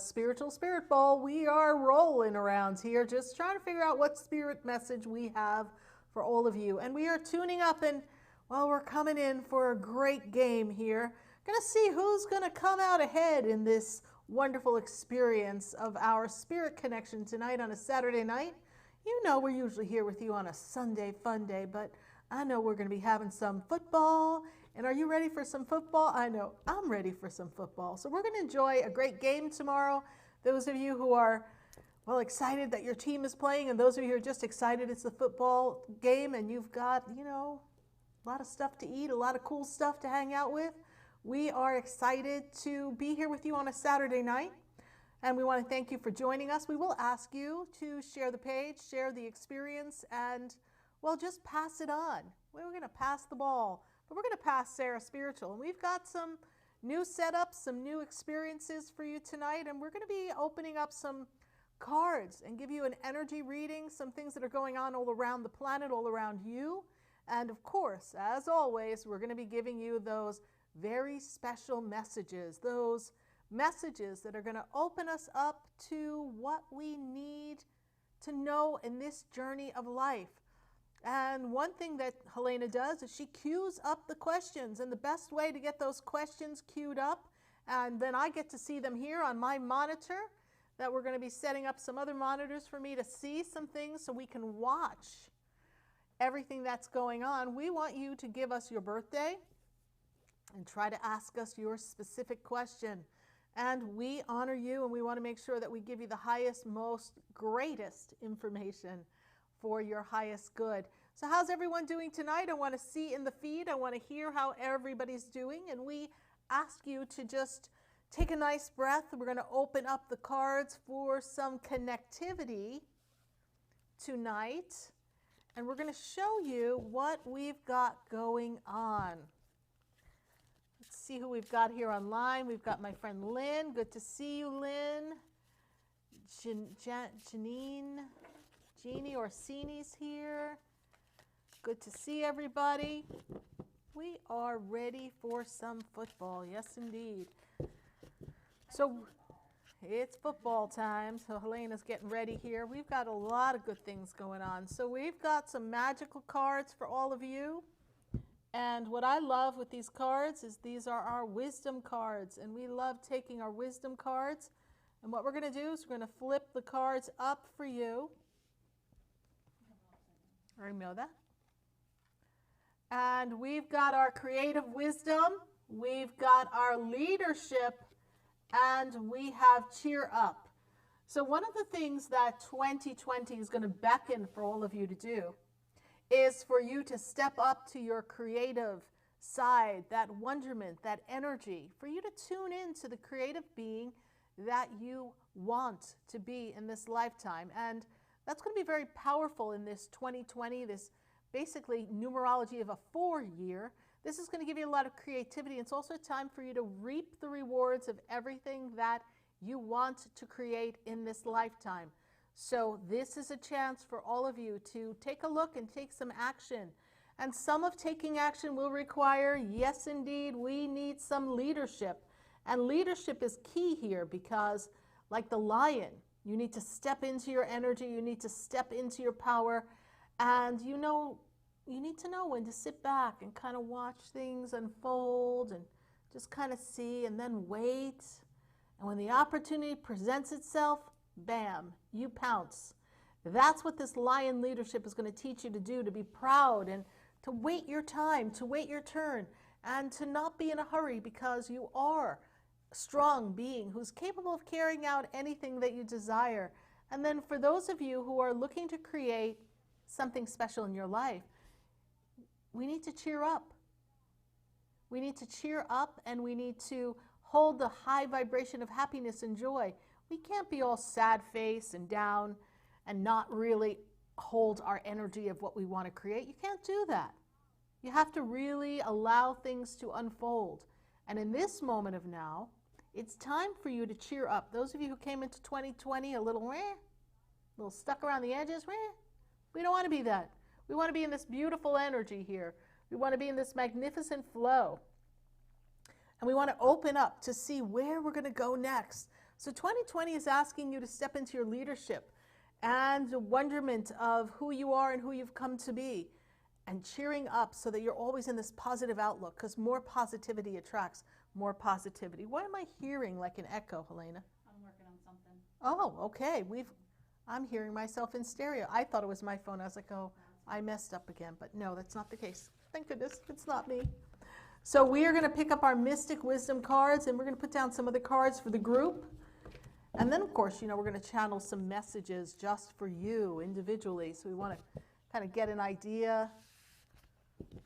Spiritual Spirit Bowl. We are rolling around here, just trying to figure out what spirit message we have for all of you. And we are tuning up, and well, we're coming in for a great game here. Gonna see who's gonna come out ahead in this wonderful experience of our spirit connection tonight on a Saturday night. You know we're usually here with you on a Sunday fun day, but I know we're going to be having some football. And are you ready for some football? I know I'm ready for some football. So we're going to enjoy a great game tomorrow. Those of you who are, well, excited that your team is playing, and those of you who are just excited it's a football game and you've got, you know, a lot of stuff to eat, a lot of cool stuff to hang out with. We are excited to be here with you on a Saturday night. And we want to thank you for joining us. We will ask you to share the page, share the experience, and, well, just pass it on. We're going to pass the ball, but we're going to pass Sarah Spiritual. And we've got some new setups, some new experiences for you tonight, and we're going to be opening up some cards and give you an energy reading, some things that are going on all around the planet, all around you. And, of course, as always, we're going to be giving you those very special messages, those messages that are going to open us up to what we need to know in this journey of life. And one thing that Helena does is she cues up the questions, and the best way to get those questions queued up, and then I get to see them here on my monitor, that we're going to be setting up some other monitors for me to see some things so we can watch everything that's going on. We want you to give us your birthday and try to ask us your specific question. And we honor you, and we want to make sure that we give you the highest, most greatest information for your highest good. So how's everyone doing tonight? I want to see in the feed. I want to hear how everybody's doing. And we ask you to just take a nice breath. We're going to open up the cards for some connectivity tonight. And we're going to show you what we've got going on. Let's see who we've got here online. We've got my friend Lynn. Good to see you, Lynn. Jeannie Orsini's here. Good to see everybody. We are ready for some football. Yes, indeed. So it's football time. So Helena's getting ready here. We've got a lot of good things going on. So we've got some magical cards for all of you. And what I love with these cards is these are our wisdom cards, and we love taking our wisdom cards. And what we're going to do is we're going to flip the cards up for you. I already know that. And we've got our creative wisdom, we've got our leadership, and we have cheer up. So one of the things that 2020 is going to beckon for all of you to do is for you to step up to your creative side, that wonderment, that energy, for you to tune in to the creative being that you want to be in this lifetime. And that's going to be very powerful in this 2020, this basically numerology of a 4-year. This is going to give you a lot of creativity. It's also a time for you to reap the rewards of everything that you want to create in this lifetime. So this is a chance for all of you to take a look and take some action. And some of taking action will require, yes indeed, we need some leadership. And leadership is key here because, like the lion, you need to step into your energy, you need to step into your power, and you need to know when to sit back and kind of watch things unfold and just kind of see and then wait. And when the opportunity presents itself, bam, you pounce. That's what this lion leadership is going to teach you to do, to be proud and to wait your time, to wait your turn, and to not be in a hurry because you are a strong being who's capable of carrying out anything that you desire. And then for those of you who are looking to create something special in your life, we need to cheer up. We need to cheer up, and we need to hold the high vibration of happiness and joy. We can't be all sad face and down and not really hold our energy of what we want to create. You can't do that. You have to really allow things to unfold. And in this moment of now, it's time for you to cheer up. Those of you who came into 2020 a little stuck around the edges, we don't want to be that. We want to be in this beautiful energy here. We want to be in this magnificent flow. And we want to open up to see where we're going to go next. So 2020 is asking you to step into your leadership and the wonderment of who you are and who you've come to be, and cheering up so that you're always in this positive outlook, because more positivity attracts more positivity. What am I hearing like an echo, Helena? I'm working on something. Oh, okay. I'm hearing myself in stereo. I thought it was my phone. I was like, oh, I messed up again. But no, that's not the case. Thank goodness it's not me. So we are going to pick up our Mystic Wisdom cards, and we're going to put down some of the cards for the group. And then, of course, we're going to channel some messages just for you individually. So we want to kind of get an idea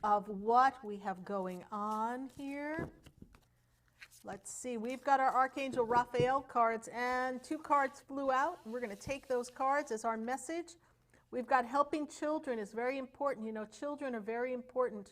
of what we have going on here. Let's see. We've got our Archangel Raphael cards, and 2 cards flew out. We're going to take those cards as our message. We've got helping children is very important. Children are very important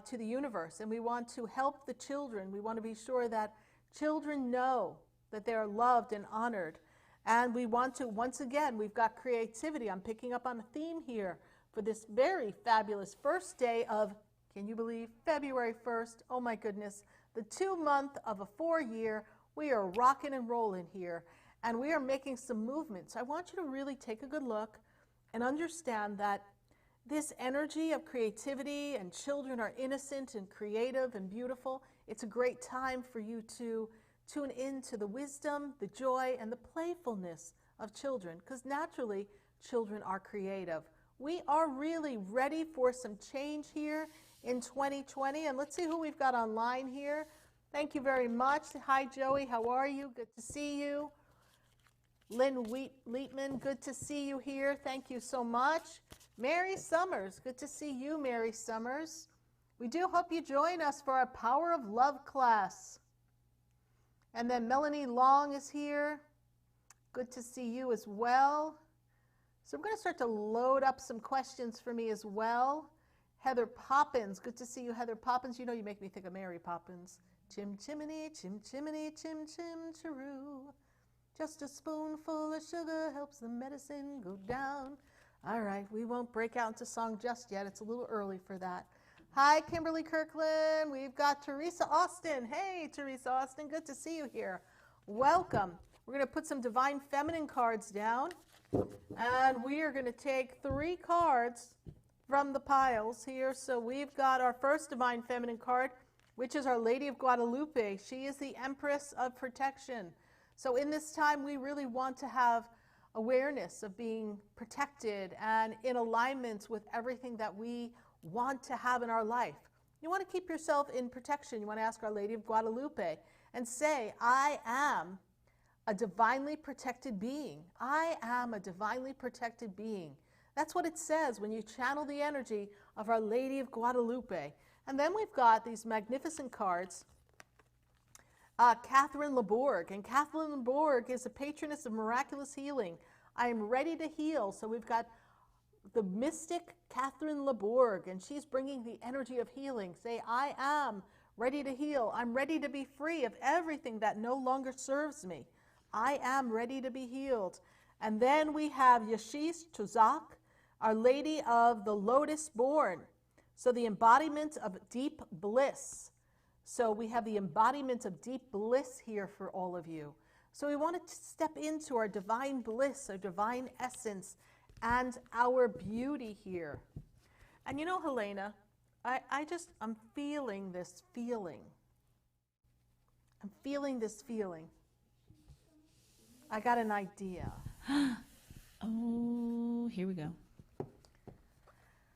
to the universe, and we want to help the children. We want to be sure that children know that they are loved and honored. And we want to, once again, we've got creativity. I'm picking up on a theme here for this very fabulous first day of, can you believe, February 1st? Oh my goodness, the 2-month of a 4-year. We are rocking and rolling here, and we are making some movements. I want you to really take a good look and understand that this energy of creativity, and children are innocent and creative and beautiful. It's a great time for you to tune into the wisdom, the joy, and the playfulness of children, because naturally children are creative. We are really ready for some change here in 2020, and let's see who we've got online here. Thank you very much. Hi, Joey. How are you? Good to see you. Lynn Leitman, good to see you here. Thank you so much. Mary Summers, good to see you, Mary Summers. We do hope you join us for our Power of Love class. And then Melanie Long is here. Good to see you as well. So I'm going to start to load up some questions for me as well. Heather Poppins, good to see you, Heather Poppins. You make me think of Mary Poppins. Chim chimney, chim chimney, chim chim chiroo. Just a spoonful of sugar helps the medicine go down. All right, we won't break out into song just yet. It's a little early for that. Hi, Kimberly Kirkland. We've got Teresa Austin. Hey, Teresa Austin, good to see you here. Welcome. We're going to put some Divine Feminine cards down, and we are going to take 3 cards from the piles here. So we've got our first Divine Feminine card, which is Our Lady of Guadalupe. She is the Empress of Protection. So in this time, we really want to have awareness of being protected and in alignment with everything that we want to have in our life. You want to keep yourself in protection. You want to ask Our Lady of Guadalupe and say, I am a divinely protected being. I am a divinely protected being. That's what it says when you channel the energy of Our Lady of Guadalupe. And then we've got these magnificent cards. Catherine Labourg, and Catherine Labourg is a patroness of miraculous healing. I am ready to heal. So we've got the mystic Catherine Labourg, and she's bringing the energy of healing. Say, I am ready to heal. I'm ready to be free of everything that no longer serves me. I am ready to be healed. And then we have Yashish Tuzak, Our Lady of the Lotus Born. So the embodiment of deep bliss. So we have the embodiment of deep bliss here for all of you. So we want to step into our divine bliss, our divine essence, and our beauty here. And Helena, I'm feeling this feeling. I'm feeling this feeling. I got an idea. Oh, here we go.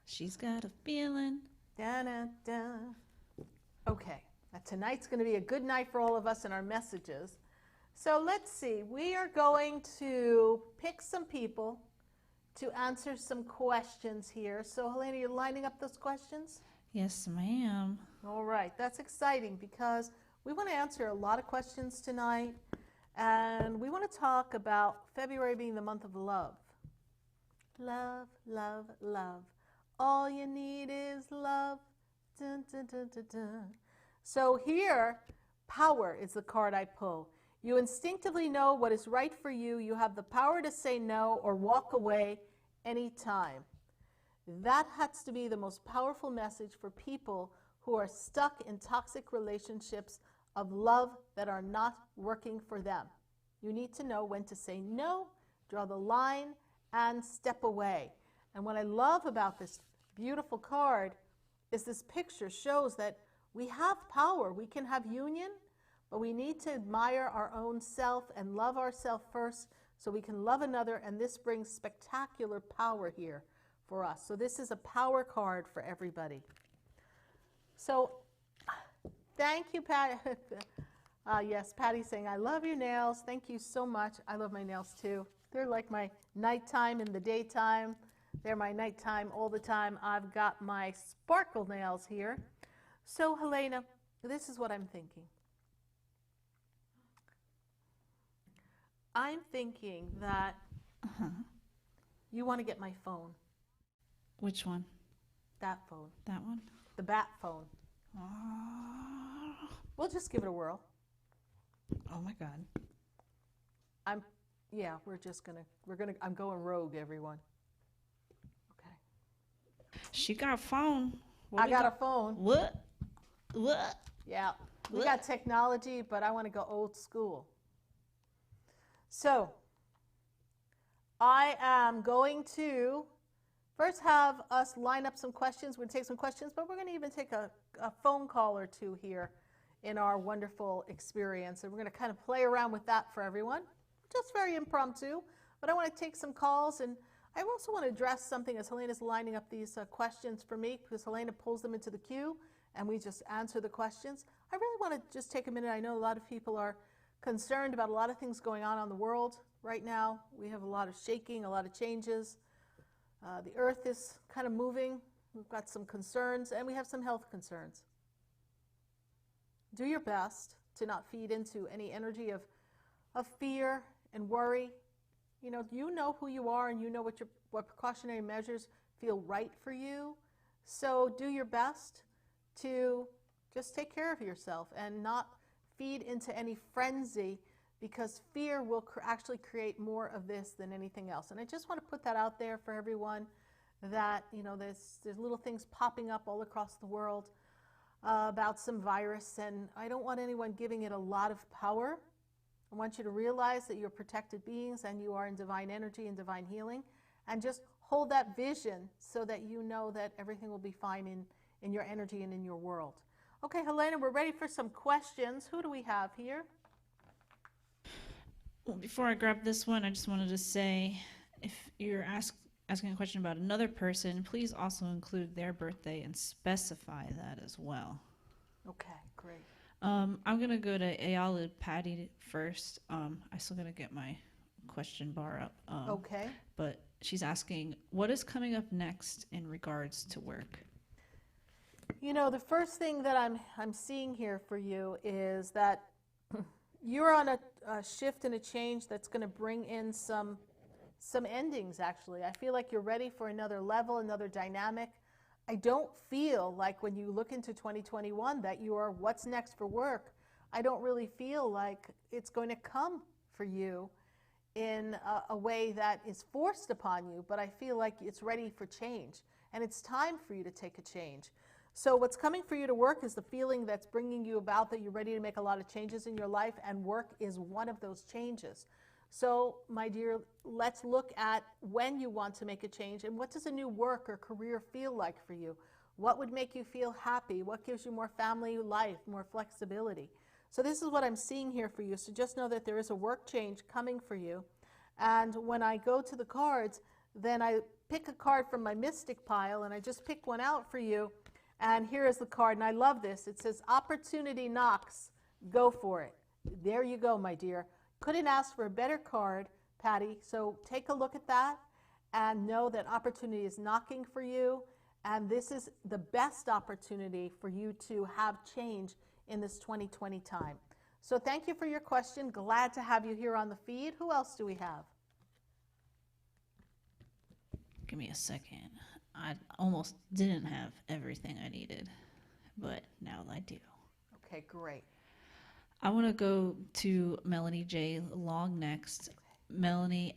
She's got a feeling. Da-da-da. Okay. Tonight's going to be a good night for all of us and our messages. So let's see. We are going to pick some people to answer some questions here. So Helena, you're lining up those questions? Yes, ma'am. All right. That's exciting because we want to answer a lot of questions tonight. And we want to talk about February being the month of love. Love, love, love. All you need is love. Dun, dun, dun, dun, dun. So here, power is the card I pull. You instinctively know what is right for you. You have the power to say no or walk away anytime. That has to be the most powerful message for people who are stuck in toxic relationships of love that are not working for them. You need to know when to say no, draw the line, and step away. And what I love about this beautiful card is this picture shows that we have power. We can have union, but we need to admire our own self and love ourselves first so we can love another, and this brings spectacular power here for us. So this is a power card for everybody. So thank you, Patty. Yes, Patty's saying, I love your nails. Thank you so much. I love my nails too. They're like my nighttime in the daytime. They're my nighttime all the time. I've got my sparkle nails here. So, Helena, this is what I'm thinking. I'm thinking that you want to get my phone. Which one? That phone. That one? The bat phone. We'll just give it a whirl. Oh my God. I'm going rogue, everyone. Okay. She got a phone. I got a phone. What? Yeah. We got technology, but I want to go old school. So, I am going to first have us line up some questions. We're going to take some questions, but we're going to even take a phone call or two here in our wonderful experience. And we're going to kind of play around with that for everyone. Just very impromptu. But I want to take some calls, and I also want to address something as Helena's lining up these questions for me, because Helena pulls them into the queue, and we just answer the questions. I really want to just take a minute. I know a lot of people are concerned about a lot of things going on the world right now. We have a lot of shaking, a lot of changes. The earth is kind of moving. We've got some concerns, and we have some health concerns. Do your best to not feed into any energy of fear and worry. You know who you are, and you know what precautionary measures feel right for you. So do your best to just take care of yourself and not feed into any frenzy, because fear will actually create more of this than anything else. And I just want to put that out there for everyone, that there's little things popping up all across the world about some virus, and I don't want anyone giving it a lot of power. I want you to realize that you're protected beings and you are in divine energy and divine healing, and just hold that vision so that you know that everything will be fine in your energy and in your world. Okay, Helena, we're ready for some questions. Who do we have here? Well, before I grab this one, I just wanted to say, if you're asking a question about another person, please also include their birthday and specify that as well. Okay, great. I'm going to go to Ayala Patty first. I still got to get my question bar up. Okay. But she's asking, what is coming up next in regards to work? The first thing that I'm seeing here for you is that you're on a shift and a change that's going to bring in some endings, actually. I feel like you're ready for another level, another dynamic. I don't feel like when you look into 2021 that you are what's next for work. I don't really feel like it's going to come for you in a way that is forced upon you, but I feel like it's ready for change, and it's time for you to take a change. So what's coming for you to work is the feeling that's bringing you about that you're ready to make a lot of changes in your life, and work is one of those changes. So, my dear, let's look at when you want to make a change, and what does a new work or career feel like for you? What would make you feel happy? What gives you more family life, more flexibility? So this is what I'm seeing here for you. So just know that there is a work change coming for you. And when I go to the cards, then I pick a card from my mystic pile, and I just pick one out for you. And here is the card, and I love this. It says, opportunity knocks, go for it. There you go, my dear. Couldn't ask for a better card, Patty. So take a look at that and know that opportunity is knocking for you. And this is the best opportunity for you to have change in this 2020 time. So thank you for your question. Glad to have you here on the feed. Who else do we have? Give me a second. I almost didn't have everything I needed, but now I do. Okay, great. I want to go to Melanie J. Long next. Melanie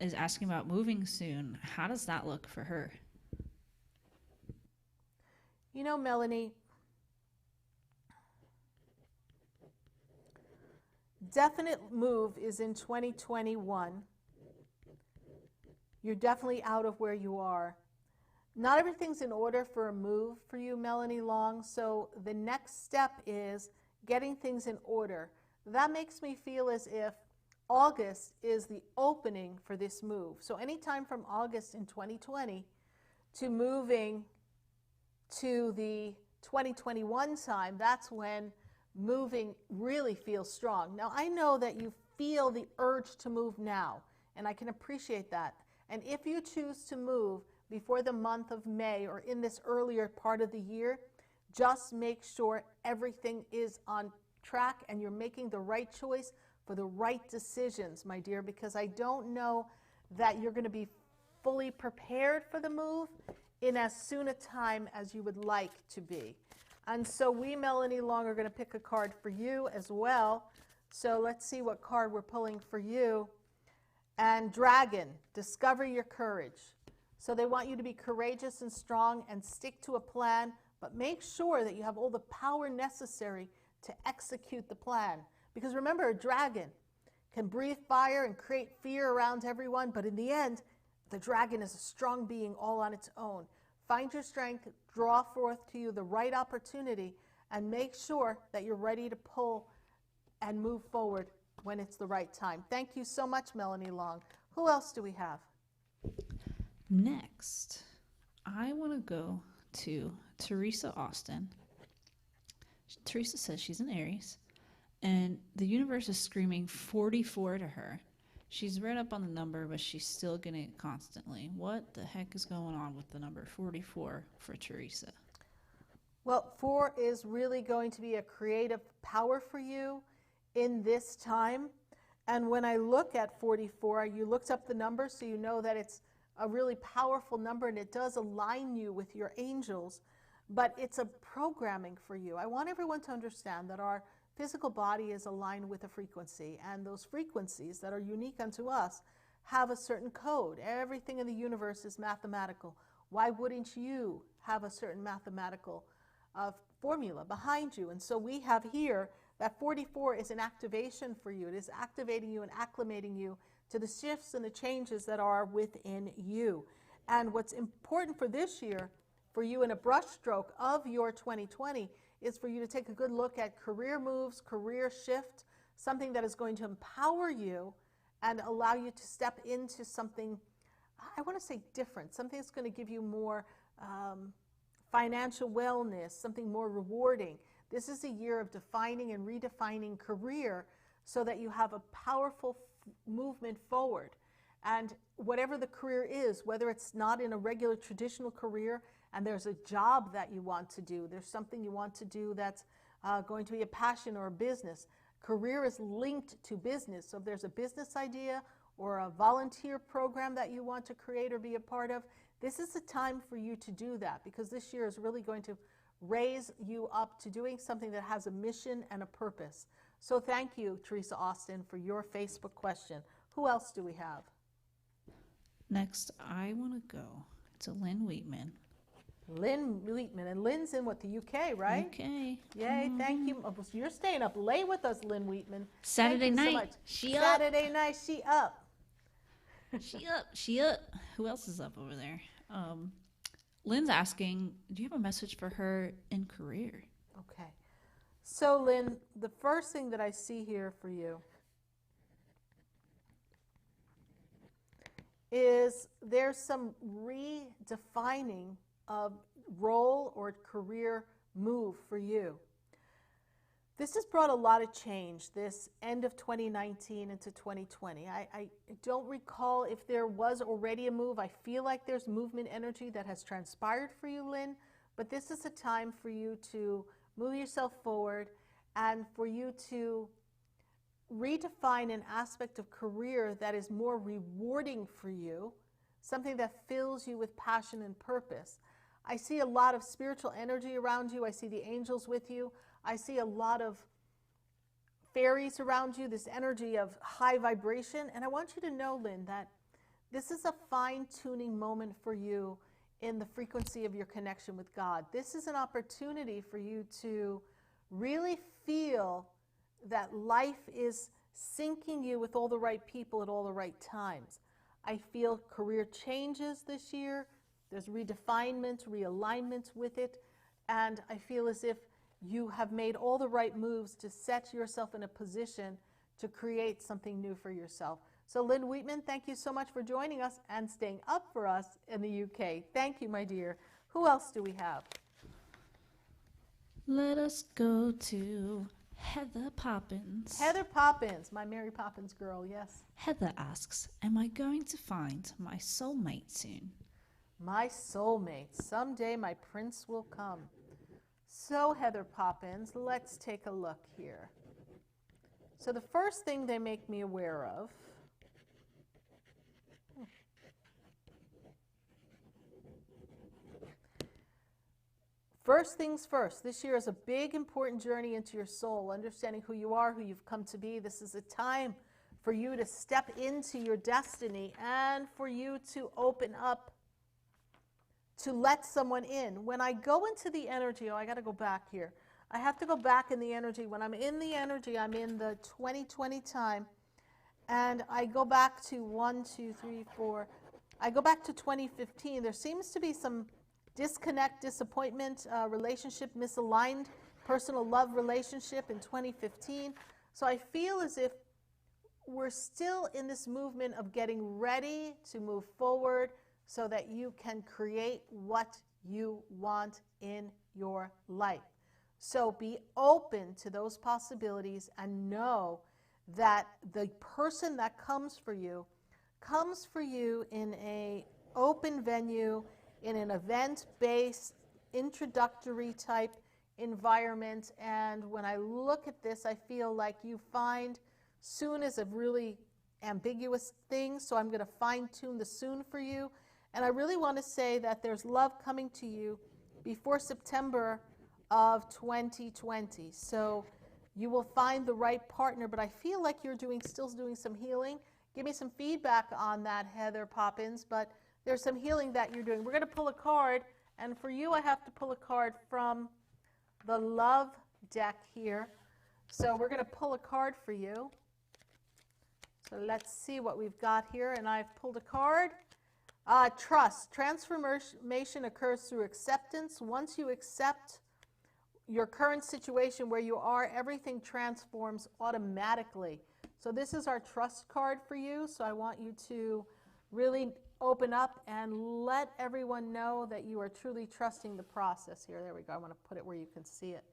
is asking about moving soon. How does that look for her? Melanie, definite move is in 2021. You're definitely out of where you are. Not everything's in order for a move for you, Melanie Long, so the next step is getting things in order. That makes me feel as if August is the opening for this move. So anytime from August in 2020 to moving to the 2021 time, that's when moving really feels strong. Now, I know that you feel the urge to move now, and I can appreciate that. And if you choose to move before the month of May or in this earlier part of the year, just make sure everything is on track and you're making the right choice for the right decisions, my dear, because I don't know that you're going to be fully prepared for the move in as soon a time as you would like to be. And so we, Melanie Long, are going to pick a card for you as well. So let's see what card we're pulling for you. And Dragon, discover your courage. So they want you to be courageous and strong and stick to a plan, but make sure that you have all the power necessary to execute the plan. Because remember, a dragon can breathe fire and create fear around everyone, but in the end, the dragon is a strong being all on its own. Find your strength, draw forth to you the right opportunity, and make sure that you're ready to pull and move forward when it's the right time. Thank you so much, Melanie Long. Who else do we have? Next, I want to go to Teresa Austin. Teresa says she's an Aries, and the universe is screaming 44 to her. She's read up on the number, but she's still getting it constantly. What the heck is going on with the number 44 for Teresa? Well, 4 is really going to be a creative power for you in this time. And when I look at 44, you looked up the number, so you know that it's a really powerful number, and it does align you with your angels, but it's a programming for you. I want everyone to understand that our physical body is aligned with a frequency, and those frequencies that are unique unto us have a certain code. Everything in the universe is mathematical. Why wouldn't you have a certain mathematical formula behind you? And so we have here that 44 is an activation for you. It is activating you and acclimating you to the shifts and the changes that are within you. And what's important for this year, for you in a brushstroke of your 2020, is for you to take a good look at career moves, career shift, something that is going to empower you and allow you to step into something, I want to say different, something that's going to give you more financial wellness, something more rewarding. This is a year of defining and redefining career so that you have a powerful movement forward. And whatever the career is, whether it's not in a regular traditional career and there's a job that you want to do, there's something you want to do that's going to be a passion or a business. Career is linked to business. So if there's a business idea or a volunteer program that you want to create or be a part of, this is the time for you to do that, because this year is really going to raise you up to doing something that has a mission and a purpose. So thank you, Teresa Austin, for your Facebook question. Who else do we have? Next, I want to go to Lynn Wheatman. Lynn Wheatman. And Lynn's in what, the UK, right? Okay. Yay, thank you. Oh, you're staying up late with us, Lynn Wheatman. Saturday Thank you night. so much. She up. Saturday night, she up. She up. Who else is up over there? Lynn's asking, do you have a message for her in career? Okay. So, Lynn, the first thing that I see here for you is there's some redefining of role or career move for you. This has brought a lot of change, this end of 2019 into 2020. I don't recall if there was already a move. I feel like there's movement energy that has transpired for you, Lynn, but this is a time for you to move yourself forward and for you to redefine an aspect of career that is more rewarding for you, something that fills you with passion and purpose. I see a lot of spiritual energy around you. I see the angels with you. I see a lot of fairies around you, this energy of high vibration. And I want you to know, Lynn, that this is a fine-tuning moment for you in the frequency of your connection with God. This is an opportunity for you to really feel that life is syncing you with all the right people at all the right times. I feel career changes this year. There's redefinement, realignment with it. And I feel as if you have made all the right moves to set yourself in a position to create something new for yourself. So Lynn Wheatman, thank you so much for joining us and staying up for us in the UK. Thank you, my dear. Who else do we have? Let us go to Heather Poppins. Heather Poppins, my Mary Poppins girl, yes. Heather asks, am I going to find my soulmate soon? My soulmate. Someday my prince will come. So Heather Poppins, let's take a look here. So the first thing they make me aware of, first things first, this year is a big important journey into your soul, understanding who you are, who you've come to be. This is a time for you to step into your destiny and for you to open up to let someone in. When I go into the energy, I got to go back here. I have to go back in the energy. When I'm in the energy, I'm in the 2020 time, and I go back to 1, 2, 3, 4. I go back to 2015. There seems to be some disconnect, disappointment, relationship misaligned, personal love relationship in 2015. So I feel as if we're still in this movement of getting ready to move forward so that you can create what you want in your life. So be open to those possibilities and know that the person that comes for you in an open venue, in an event-based, introductory type environment. And when I look at this, I feel like you find soon is a really ambiguous thing, so I'm going to fine-tune the soon for you. And I really want to say that there's love coming to you before September of 2020. So you will find the right partner, but I feel like you're still doing some healing. Give me some feedback on that, Heather Poppins, but there's some healing that you're doing. We're going to pull a card, and for you I have to pull a card from the Love deck here. So we're going to pull a card for you. So let's see what we've got here, and I've pulled a card. Trust. Transformation occurs through acceptance. Once you accept your current situation where you are, everything transforms automatically. So this is our trust card for you. So I want you to really open up and let everyone know that you are truly trusting the process here. There we go. I want to put it where you can see it.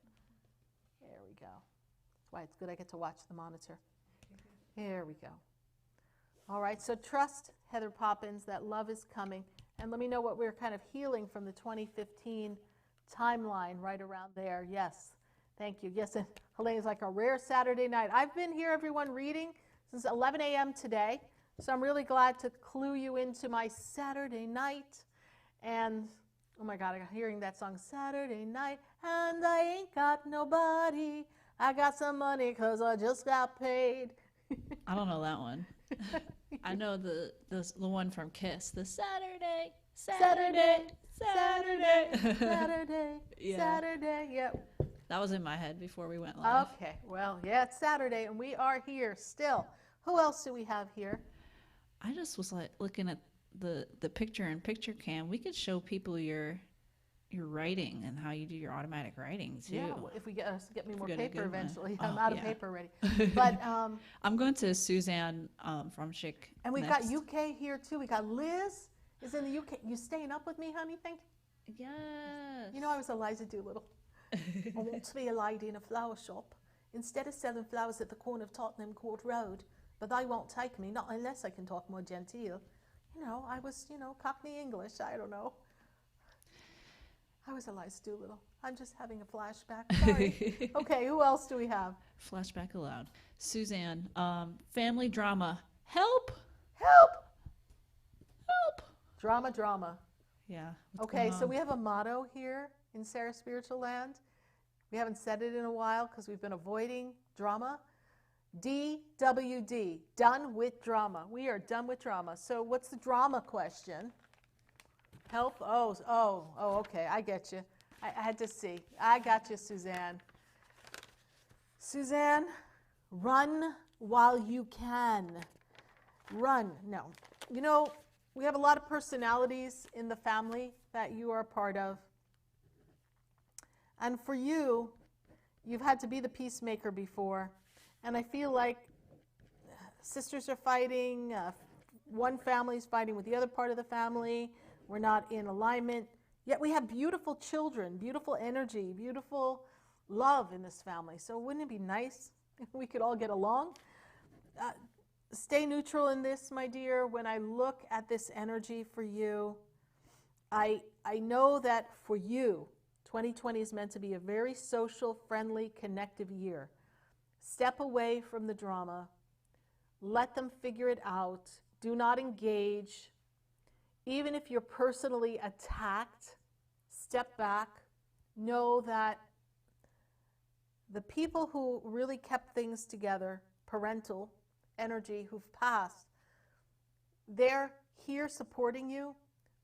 There we go. That's why it's good I get to watch the monitor. There we go. All right, so trust, Heather Poppins, that love is coming. And let me know what we're kind of healing from the 2015 timeline right around there. Yes, thank you. Yes, and Helene's like a rare Saturday night. I've been here, everyone, reading since 11 a.m. today. So I'm really glad to clue you into my Saturday night. And, oh my God, I'm hearing that song, Saturday night, and I ain't got nobody. I got some money because I just got paid. I don't know that one. I know the one from Kiss, the Saturday. Yeah. Saturday, yep. That was in my head before we went live. Okay, well, yeah, it's Saturday, and we are here still. Who else do we have here? I just was like looking at the picture in Picture Cam. We could show people your writing and how you do your automatic writing too. Yeah, well, if we get me more paper eventually. Oh, I'm out of yeah. paper already. But I'm going to Suzanne from Chic. and we've next. got UK here too. We got Liz is in the UK. You staying up with me, honey? Thank you. Yes. You know, I was Eliza Doolittle. I want to be a lady in a flower shop instead of selling flowers at the corner of Tottenham Court Road. But they won't take me, not unless I can talk more genteel. You know, I was, Cockney English. I don't know. I was Eliza Doolittle. I'm just having a flashback. Sorry. Okay, who else do we have? Flashback allowed. Suzanne, family drama. Help! Help! Help! Drama. Yeah. Okay, so we have a motto here in SarahSpiritual land. We haven't said it in a while because we've been avoiding drama. DWD, done with drama. We are done with drama. So what's the drama question? Help? Oh, okay, I get you. I had to see. I got you, Suzanne. Suzanne, Run while you can. Run. No. You know, we have a lot of personalities in the family that you are a part of. And for you, you've had to be the peacemaker before. And I feel like sisters are fighting, one family is fighting with the other part of the family. We're not in alignment. Yet we have beautiful children, beautiful energy, beautiful love in this family. So wouldn't it be nice if we could all get along? Stay neutral in this, my dear. When I look at this energy for you, I know that for you, 2020 is meant to be a very social, friendly, connective year. Step away from the drama. Let them figure it out. Do not engage. Even if you're personally attacked, step back. Know that the people who really kept things together, parental energy, who've passed, they're here supporting you.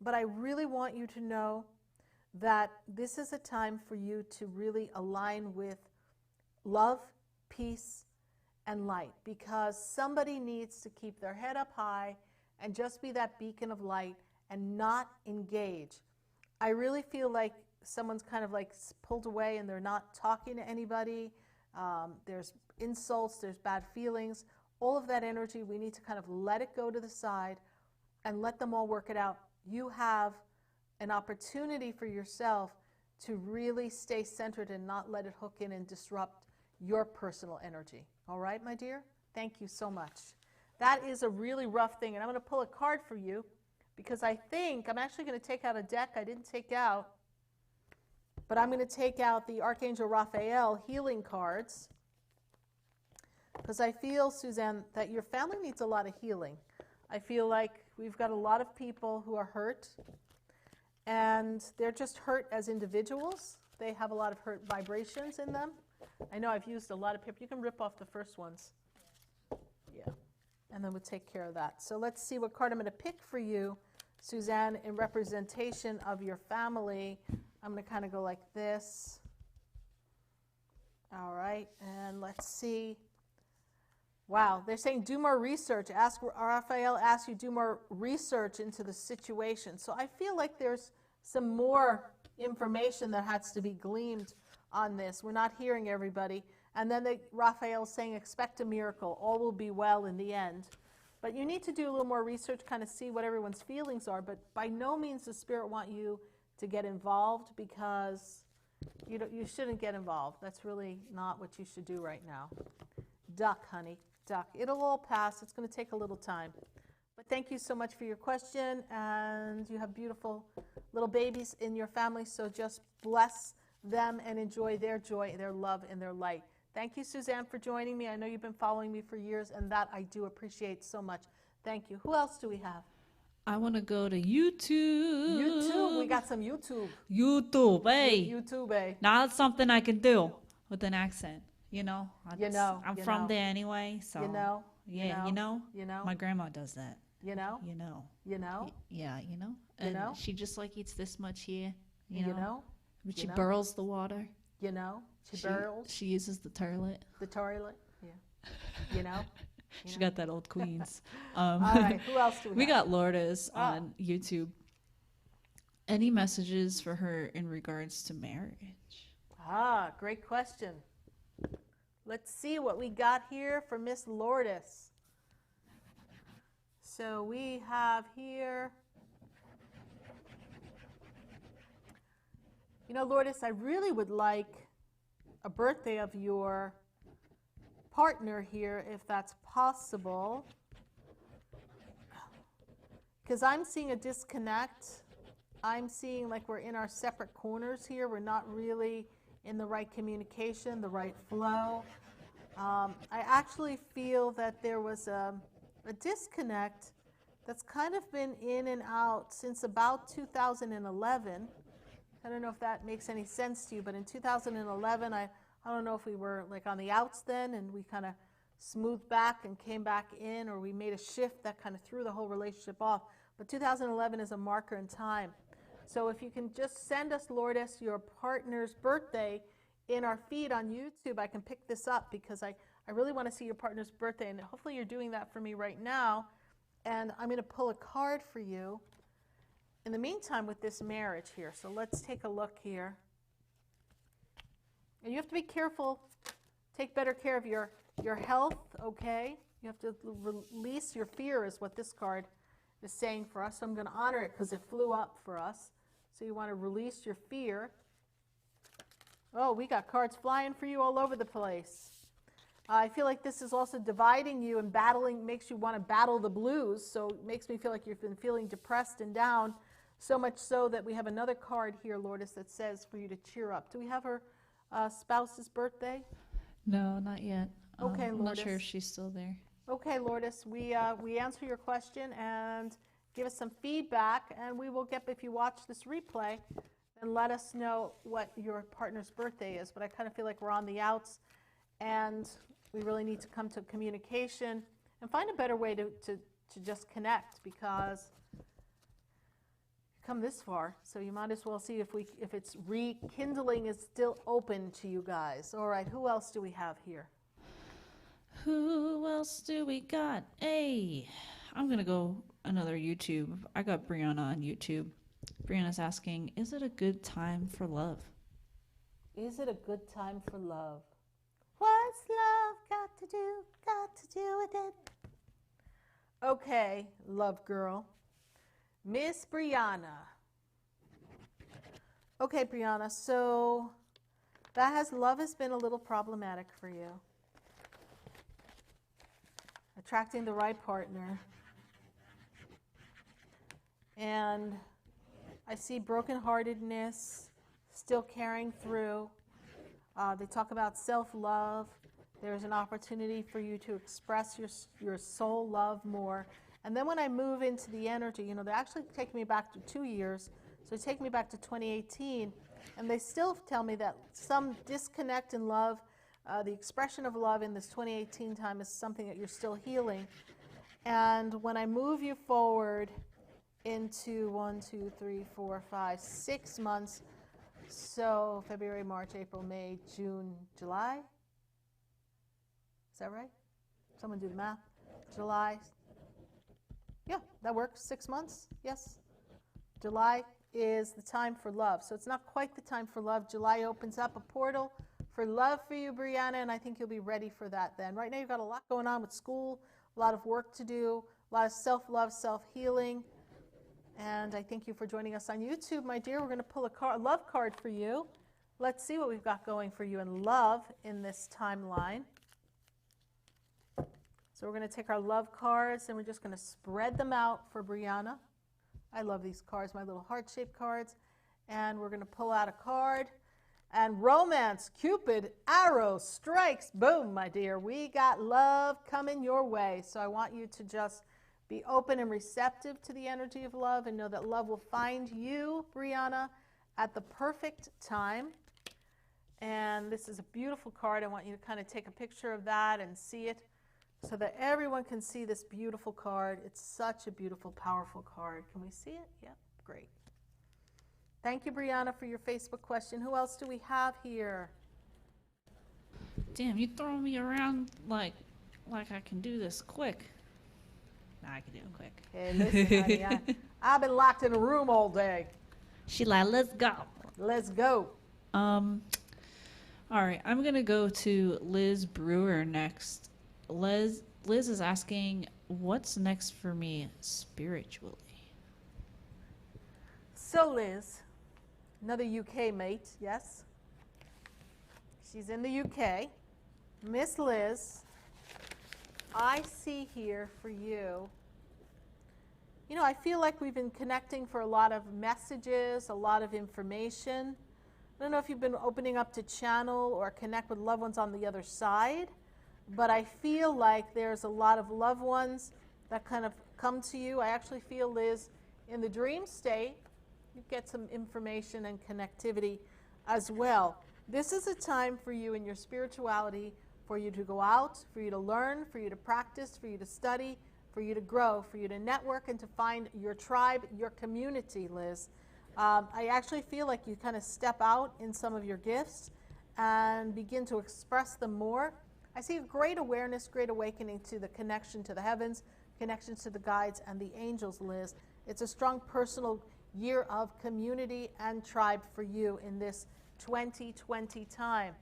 But I really want you to know that this is a time for you to really align with love, peace, and light, because somebody needs to keep their head up high and just be that beacon of light and not engage. I really feel like someone's kind of like pulled away and they're not talking to anybody. There's insults, there's bad feelings. All of that energy, we need to kind of let it go to the side and let them all work it out. You have an opportunity for yourself to really stay centered and not let it hook in and disrupt your personal energy. All right, my dear? Thank you so much. That is a really rough thing, and I'm going to pull a card for you because I think I'm actually going to take out a deck I didn't take out, but I'm going to take out the Archangel Raphael healing cards because I feel, Suzanne, that your family needs a lot of healing. I feel like we've got a lot of people who are hurt, and they're just hurt as individuals. They have a lot of hurt vibrations in them. I know I've used a lot of paper. You can rip off the first ones. Yeah. And then we'll take care of that. So let's see what card I'm going to pick for you, Suzanne, in representation of your family. I'm going to kind of go like this. All right. And let's see. Wow. They're saying do more research. Raphael asks you do more research into the situation. So I feel like there's some more information that has to be gleaned on this. We're not hearing everybody. And then Raphael's saying expect a miracle. All will be well in the end. But you need to do a little more research, kind of see what everyone's feelings are. But by no means does Spirit want you to get involved, because you shouldn't get involved. That's really not what you should do right now. Duck, honey, duck. It'll all pass. It's going to take a little time. But thank you so much for your question. And you have beautiful little babies in your family, so just bless them and enjoy their joy, their love, and their light. Thank you, Suzanne, for joining me. I know you've been following me for years, and that I do appreciate so much. Thank you. Who else do we have? I want to go to YouTube. YouTube. We got some YouTube. YouTube, hey. YouTube, hey. Now that's something I can do with an accent. You know, I'm from know. there anyway, so you know. My grandma does that. You know. Yeah, you know. And she just like eats this much here. You know. But she know? burls the water. You know. She burls. She uses the toilet. The toilet. Yeah. You know. She got that old Queens. All right. Who else do we have? We got Lourdes on YouTube. Any messages for her in regards to marriage? Great question. Let's see what we got here for Miss Lourdes. So we have here, you know, Lourdes, I really would like a birthday of your partner here, if that's possible, because I'm seeing a disconnect. I'm seeing like we're in our separate corners here. We're not really in the right communication, the right flow. I actually feel that there was a disconnect that's kind of been in and out since about 2011. I don't know if that makes any sense to you, but in 2011, I don't know if we were like on the outs then and we kind of smoothed back and came back in, or we made a shift that kind of threw the whole relationship off. But 2011 is a marker in time. So if you can just send us, Lourdes, your partner's birthday in our feed on YouTube, I can pick this up, because I I really want to see your partner's birthday, and hopefully you're doing that for me right now. And I'm going to pull a card for you in the meantime with this marriage here. So let's take a look here. And you have to be careful. Take better care of your health, okay? You have to release your fear is what this card is saying for us. So I'm going to honor it because it flew up for us. So you want to release your fear. Oh, we got cards flying for you all over the place. I feel like this is also dividing you and battling, makes you want to battle the blues. So it makes me feel like you've been feeling depressed and down, so much so that we have another card here, Lourdes, that says for you to cheer up. Do we have her spouse's birthday? No, not yet. Okay, I'm not Lourdes. sure if she's still there. Okay, Lourdes, we answer your question and give us some feedback, and we will get, if you watch this replay, and let us know what your partner's birthday is. But I kind of feel like we're on the outs, and we really need to come to communication and find a better way to just connect, because you've come this far, so you might as well see if it's rekindling is still open to you guys. All right, who else do we have here? Who else do we got? Hey, I'm going to go another YouTube. I got Brianna on YouTube. Brianna's asking, is it a good time for love? Is it a good time for love? What's love got to do with it? Okay, love girl. Miss Brianna. Okay, Brianna, so love has been a little problematic for you. Attracting the right partner. And I see brokenheartedness, still carrying through. They talk about self-love. There's an opportunity for you to express your soul love more. And then when I move into the energy, they actually take me back to 2 years. So they take me back to 2018. And they still tell me that some disconnect in love, the expression of love in this 2018 time is something that you're still healing. And when I move you forward into 6 months, so February, March, April, May, June, July. Is that right? Someone do the math. July. Yeah, that works. 6 months. Yes. July is the time for love. So it's not quite the time for love. July opens up a portal for love for you, Brianna, and I think you'll be ready for that then. Right now you've got a lot going on with school, a lot of work to do, a lot of self-love, self-healing. And I thank you for joining us on YouTube, my dear. We're going to pull a love card for you. Let's see what we've got going for you in love in this timeline. So we're going to take our love cards and we're just going to spread them out for Brianna. I love these cards, my little heart-shaped cards. And we're going to pull out a card. And romance, Cupid, arrow, strikes, boom, my dear. We got love coming your way. So I want you to just be open and receptive to the energy of love and know that love will find you, Brianna, at the perfect time. And this is a beautiful card. I want you to kind of take a picture of that and see it so that everyone can see this beautiful card. It's such a beautiful, powerful card. Can we see it? Yep, great. Thank you, Brianna, for your Facebook question. Who else do we have here? Damn, you throwing me around like I can do this quick. Nah, I can do it quick. Hey, listen, honey, I've been locked in a room all day. She like, let's go. Let's go. All right, I'm gonna go to Liz Brewer next. Liz is asking, what's next for me spiritually? So Liz, another UK mate, yes? She's in the UK. Miss Liz, I see here for you, I feel like we've been connecting for a lot of messages, a lot of information. I don't know if you've been opening up to channel or connect with loved ones on the other side, but I feel like there's a lot of loved ones that kind of come to you. I actually feel, Liz, in the dream state, you get some information and connectivity as well. This is a time for you in your spirituality, for you to go out, for you to learn, for you to practice, for you to study, for you to grow, for you to network and to find your tribe, your community, Liz. I actually feel like you kind of step out in some of your gifts and begin to express them more. I see a great awareness, great awakening to the connection to the heavens, connections to the guides and the angels, Liz. It's a strong personal year of community and tribe for you in this 2020 time.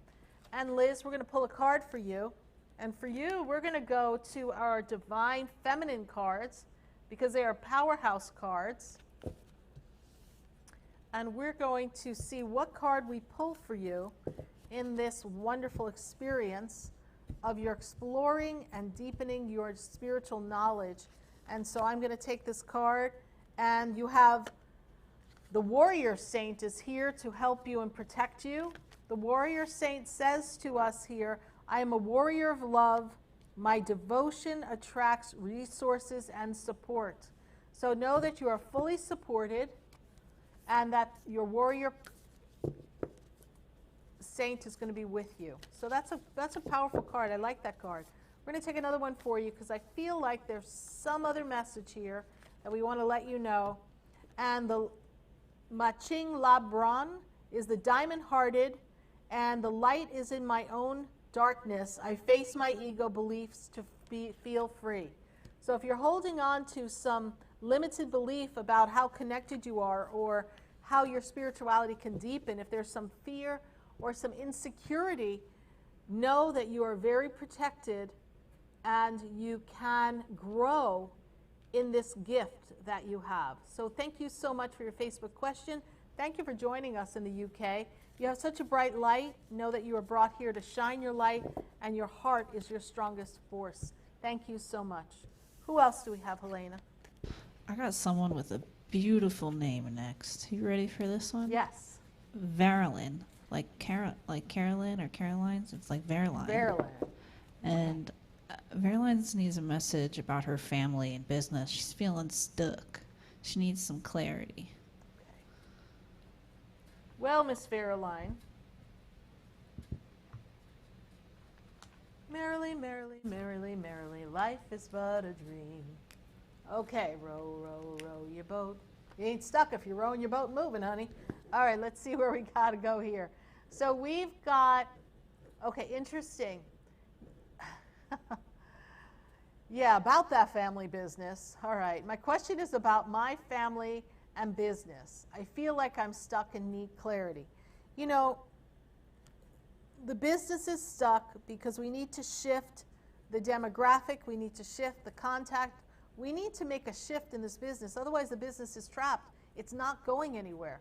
And Liz, we're going to pull a card for you. And for you, we're going to go to our Divine Feminine cards because they are powerhouse cards. And we're going to see what card we pull for you in this wonderful experience of your exploring and deepening your spiritual knowledge. And so I'm going to take this card, and you have the Warrior Saint is here to help you and protect you. The Warrior Saint says to us here, I am a warrior of love. My devotion attracts resources and support. So know that you are fully supported and that your Warrior Saint is going to be with you. So that's a powerful card. I like that card. We're going to take another one for you because I feel like there's some other message here that we want to let you know. And the Maching Labron is the diamond-hearted, and the light is in my own darkness. I face my ego beliefs to feel free. So if you're holding on to some limited belief about how connected you are or how your spirituality can deepen, if there's some fear or some insecurity, know that you are very protected and you can grow in this gift that you have. So thank you so much for your Facebook question. Thank you for joining us in the UK. You have such a bright light. Know that you are brought here to shine your light, and your heart is your strongest force. Thank you so much. Who else do we have, Helena? I got someone with a beautiful name next. You ready for this one? Yes. Verilyn. Like Carolyn or Caroline's. It's like Verilyn. Verilyn. And Verilyn needs a message about her family and business. She's feeling stuck. She needs some clarity. Well, Miss Verilyn. Merrily, merrily, merrily, merrily, life is but a dream. Okay, row, row, row your boat. You ain't stuck if you're rowing your boat moving, honey. All right, let's see where we got to go here. So we've got, okay, interesting. Yeah, about that family business. All right, my question is about my family and business. I feel like I'm stuck and need clarity. You know, the business is stuck because we need to shift the demographic, we need to shift the contact, we need to make a shift in this business, otherwise the business is trapped. It's not going anywhere.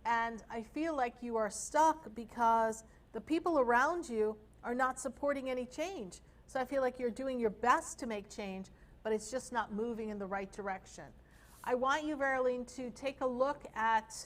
And I feel like you are stuck because the people around you are not supporting any change. So I feel like you're doing your best to make change, but it's just not moving in the right direction. I want you, Verilyn, to take a look at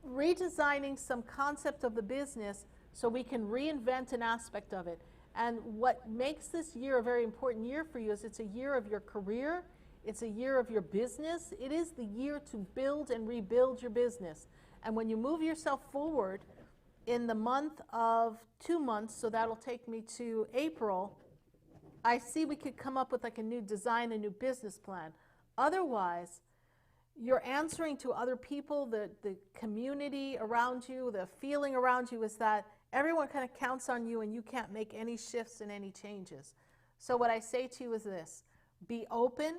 redesigning some concept of the business so we can reinvent an aspect of it. And what makes this year a very important year for you is it's a year of your career, it's a year of your business. It is the year to build and rebuild your business. And when you move yourself forward in the month of 2 months, so that'll take me to April, I see we could come up with like a new design, a new business plan. Otherwise, you're answering to other people, the community around you, the feeling around you is that everyone kind of counts on you and you can't make any shifts and any changes. So what I say to you is this: be open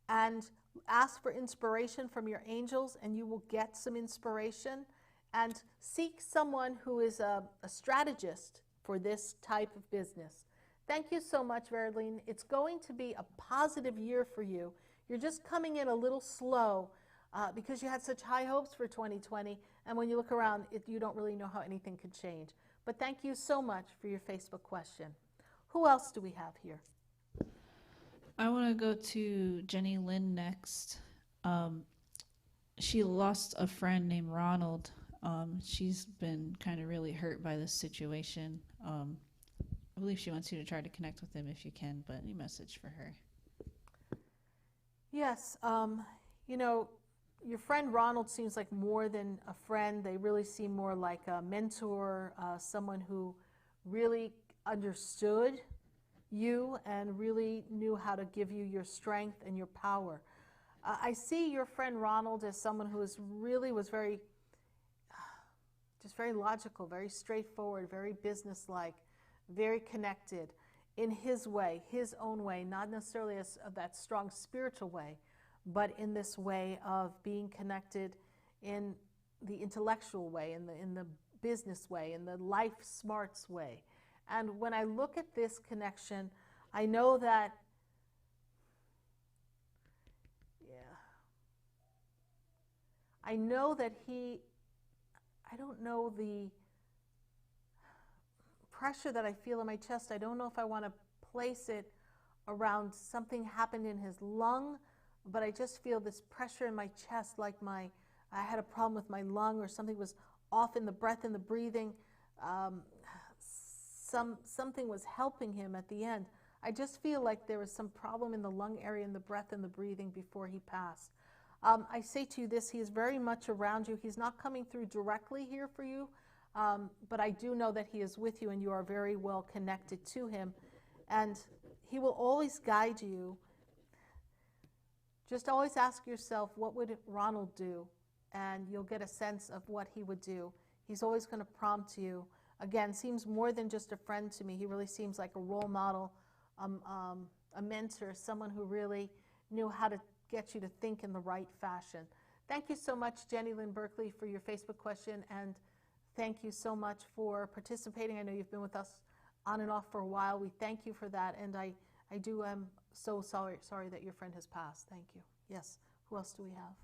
and ask for inspiration from your angels, and you will get some inspiration. And seek someone who is a strategist for this type of business. Thank you so much, Verilyn. It's going to be a positive year for you. You're just coming in a little slow because you had such high hopes for 2020, and when you look around, you don't really know how anything could change. But thank you so much for your Facebook question. Who else do we have here? I want to go to Jenny Lynn next. She lost a friend named Ronald. She's been kind of really hurt by this situation. I believe she wants you to try to connect with him if you can, but any message for her? Yes, you know, your friend Ronald seems like more than a friend. They really seem more like a mentor, someone who really understood you and really knew how to give you your strength and your power. I see your friend Ronald as someone who was very, just very logical, very straightforward, very businesslike, very connected in his way, his own way, not necessarily as that strong spiritual way, but in this way of being connected in the intellectual way, in the business way, in the life smarts way. And when I look at this connection, I know that, I know that I don't know the pressure that I feel in my chest. I don't know if I want to place it around something happened in his lung, but I just feel this pressure in my chest, like I had a problem with my lung, or something was off in the breath and the breathing. Something was helping him at the end. I just feel like there was some problem in the lung area, in the breath and the breathing before he passed. I say to you this, he is very much around you. He's not coming through directly here for you, but I do know that he is with you and you are very well connected to him. And he will always guide you. Just always ask yourself, what would Ronald do? And you'll get a sense of what he would do. He's always going to prompt you. Again, seems more than just a friend to me. He really seems like a role model, a mentor, someone who really knew how to get you to think in the right fashion. Thank you so much, Jenny Lynn Berkeley, for your Facebook question, and thank you so much for participating. I know you've been with us on and off for a while. We thank you for that, and I do am so sorry that your friend has passed. Thank you. Yes, who else do we have?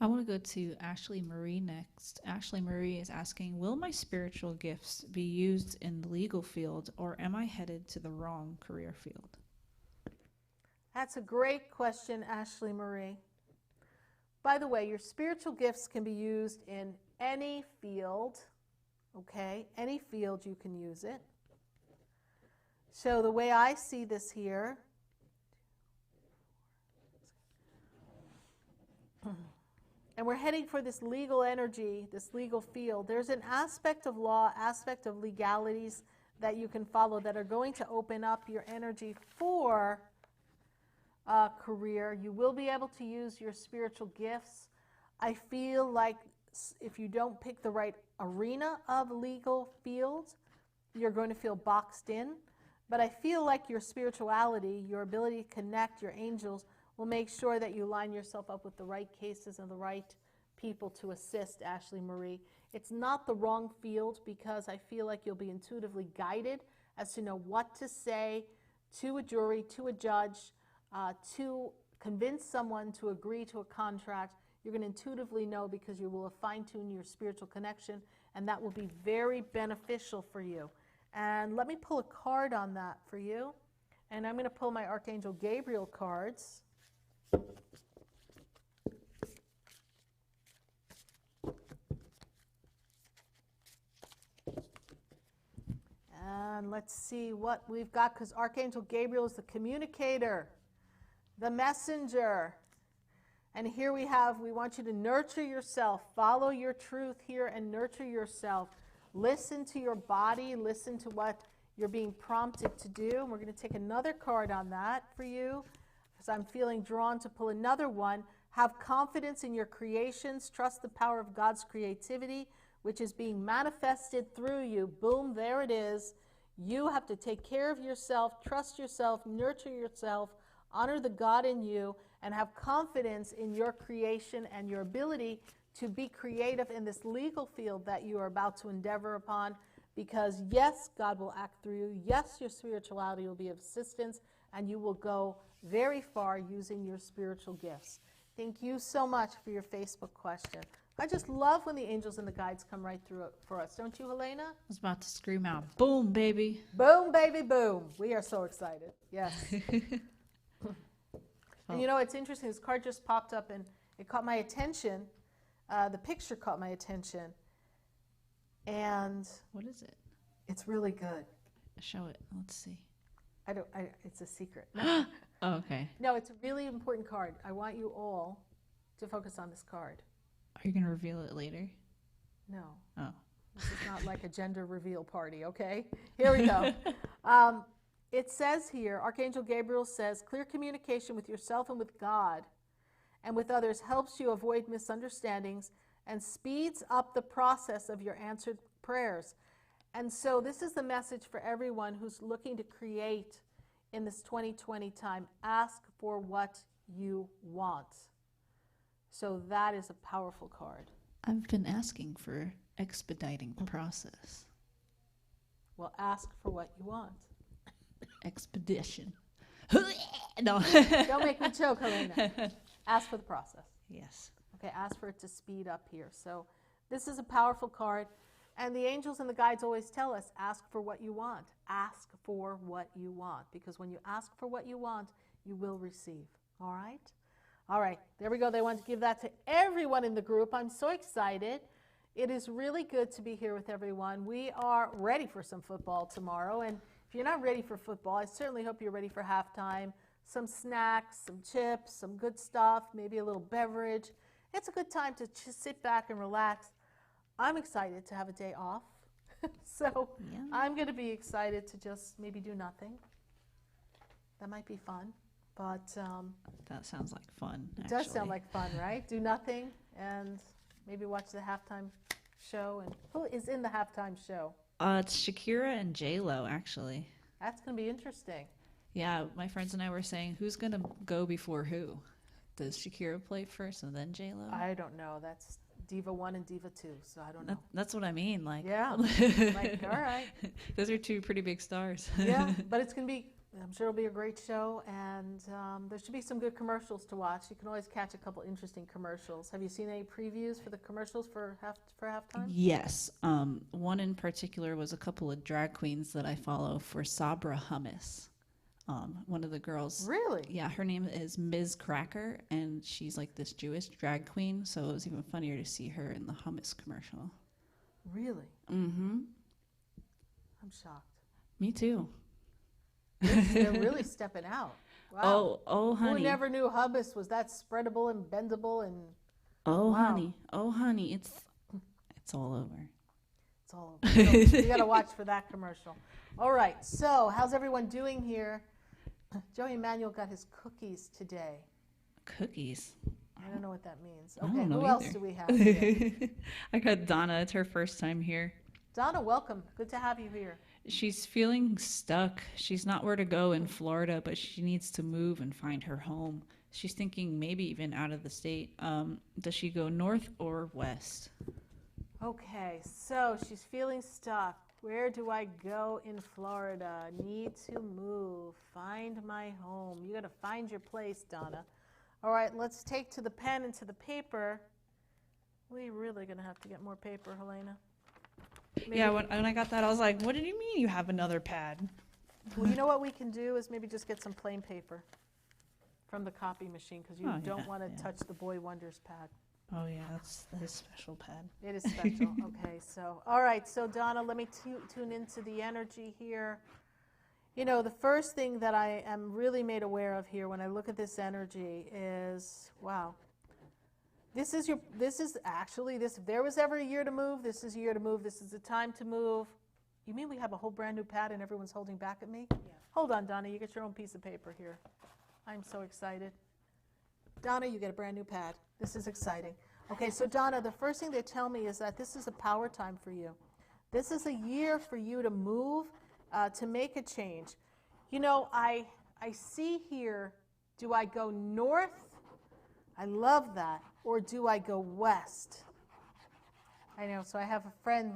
I want to go to Ashley Marie next. Ashley Marie is asking, will my spiritual gifts be used in the legal field, or am I headed to the wrong career field? That's a great question, Ashley Marie. By the way, your spiritual gifts can be used in any field, okay? Any field you can use it. So the way I see this here, and we're heading for this legal energy, this legal field, there's an aspect of law, aspect of legalities that you can follow that are going to open up your energy for career. You will be able to use your spiritual gifts. I feel like if you don't pick the right arena of legal field, you're going to feel boxed in. But I feel like your spirituality, your ability to connect, your angels, will make sure that you line yourself up with the right cases and the right people to assist, Ashley Marie. It's not the wrong field, because I feel like you'll be intuitively guided as to know what to say to a jury, to a judge, to convince someone to agree to a contract. You're going to intuitively know, because you will have fine-tuned your spiritual connection, and that will be very beneficial for you. And let me pull a card on that for you. And I'm going to pull my Archangel Gabriel cards. And let's see what we've got, because Archangel Gabriel is the communicator, the messenger. And here we want you to nurture yourself, follow your truth here and nurture yourself. Listen to your body, listen to what you're being prompted to do. And we're going to take another card on that for you, because I'm feeling drawn to pull another one. Have confidence in your creations, trust the power of God's creativity, which is being manifested through you. Boom, there it is. You have to take care of yourself, trust yourself, nurture yourself, honor the God in you, and have confidence in your creation and your ability to be creative in this legal field that you are about to endeavor upon. Because yes, God will act through you. Yes, your spirituality will be of assistance, and you will go very far using your spiritual gifts. Thank you so much for your Facebook question. I just love when the angels and the guides come right through it for us. Don't you, Helena? I was about to scream out, boom, baby. Boom, baby, boom. We are so excited. Yes. And you know, it's interesting. This card just popped up, and it caught my attention. The picture caught my attention. And what is it? It's really good. Show it. Let's see. It's a secret. Oh, okay. No, it's a really important card. I want you all to focus on this card. Are you going to reveal it later? No. Oh. This is not like a gender reveal party, okay? Here we go. It says here, Archangel Gabriel says, clear communication with yourself and with God and with others helps you avoid misunderstandings and speeds up the process of your answered prayers. And so this is the message for everyone who's looking to create in this 2020 time. Ask for what you want. So that is a powerful card. I've been asking for expediting the process. Well, ask for what you want. Expedition. No. Don't make me choke, Helena. Ask for the process. Yes. Okay, ask for it to speed up here. So this is a powerful card. And the angels and the guides always tell us, ask for what you want. Ask for what you want. Because when you ask for what you want, you will receive. All right? All right, there we go. They want to give that to everyone in the group. I'm so excited. It is really good to be here with everyone. We are ready for some football tomorrow. And if you're not ready for football, I certainly hope you're ready for halftime. Some snacks, some chips, some good stuff, maybe a little beverage. It's a good time to just sit back and relax. I'm excited to have a day off. So yeah. I'm going to be excited to just maybe do nothing. That might be fun. But that sounds like fun. It does sound like fun, right? Do nothing and maybe watch the halftime show. And who is in the halftime show? It's Shakira and J-Lo, actually. That's going to be interesting. Yeah, my friends and I were saying, who's going to go before who? Does Shakira play first and then J-Lo? I don't know. That's Diva 1 and Diva 2, so I don't know. That's what I mean. Like, yeah. Like, all right. Those are two pretty big stars. Yeah, but it's going to be, I'm sure it'll be a great show, and there should be some good commercials to watch. You can always catch a couple interesting commercials. Have you seen any previews for the commercials for halftime? Yes. One in particular was a couple of drag queens that I follow for Sabra Hummus. One of the girls. Really? Yeah, her name is Ms. Cracker, and she's like this Jewish drag queen, so it was even funnier to see her in the hummus commercial. Really? Mm-hmm. I'm shocked. Me too. They're really stepping out. Wow. Oh, honey. Who never knew hummus was that spreadable and bendable and... Oh, wow. honey, it's all over. It's all over. So you got to watch for that commercial. All right, so how's everyone doing here? Joey Emmanuel got his cookies today. Cookies? I don't know what that means. I Okay, don't know who either. else do we have today? I got Donna. It's her first time here. Donna, welcome. Good to have you here. She's feeling stuck. She's not where to go in Florida, but she needs to move and find her home. She's thinking maybe even out of the state. Does she go north or west? Okay, so she's feeling stuck. Where do I go in Florida? Need to move. Find my home. You got to find your place, Donna. All right, let's take to the pen and to the paper. We really going to have to get more paper, Helena. Maybe. Yeah, when I got that, I was like, what do you mean you have another pad? Well, you know what we can do is maybe just get some plain paper from the copy machine because you don't want to touch the Boy Wonders pad. Oh, yeah, that's a special pad. It is special. Okay, so, all right. So, Donna, let me tune into the energy here. You know, the first thing that I am really made aware of here when I look at this energy is, wow, if there was ever a year to move, this is a year to move. This is the time to move. You mean we have a whole brand new pad and everyone's holding back at me? Yeah. Hold on, Donna. You get your own piece of paper here. I'm so excited. Donna, you get a brand new pad. This is exciting. Okay, so Donna, the first thing they tell me is that this is a power time for you. This is a year for you to move, to make a change. You know, I see here, do I go north? I love that. Or do I go west? I know, so I have a friend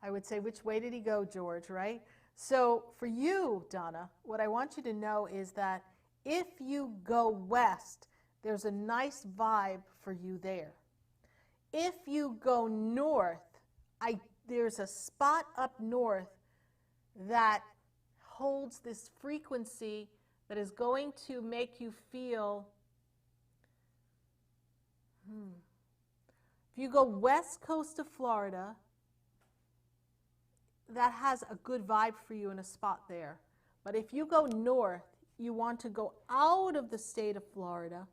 I would say, which way did he go, George, right? So for you, Donna, what I want you to know is that if you go west, there's a nice vibe for you there. If you go north, there's a spot up north that holds this frequency that is going to make you feel, if you go west coast of Florida, that has a good vibe for you in a spot there. But if you go north, you want to go out of the state of Florida,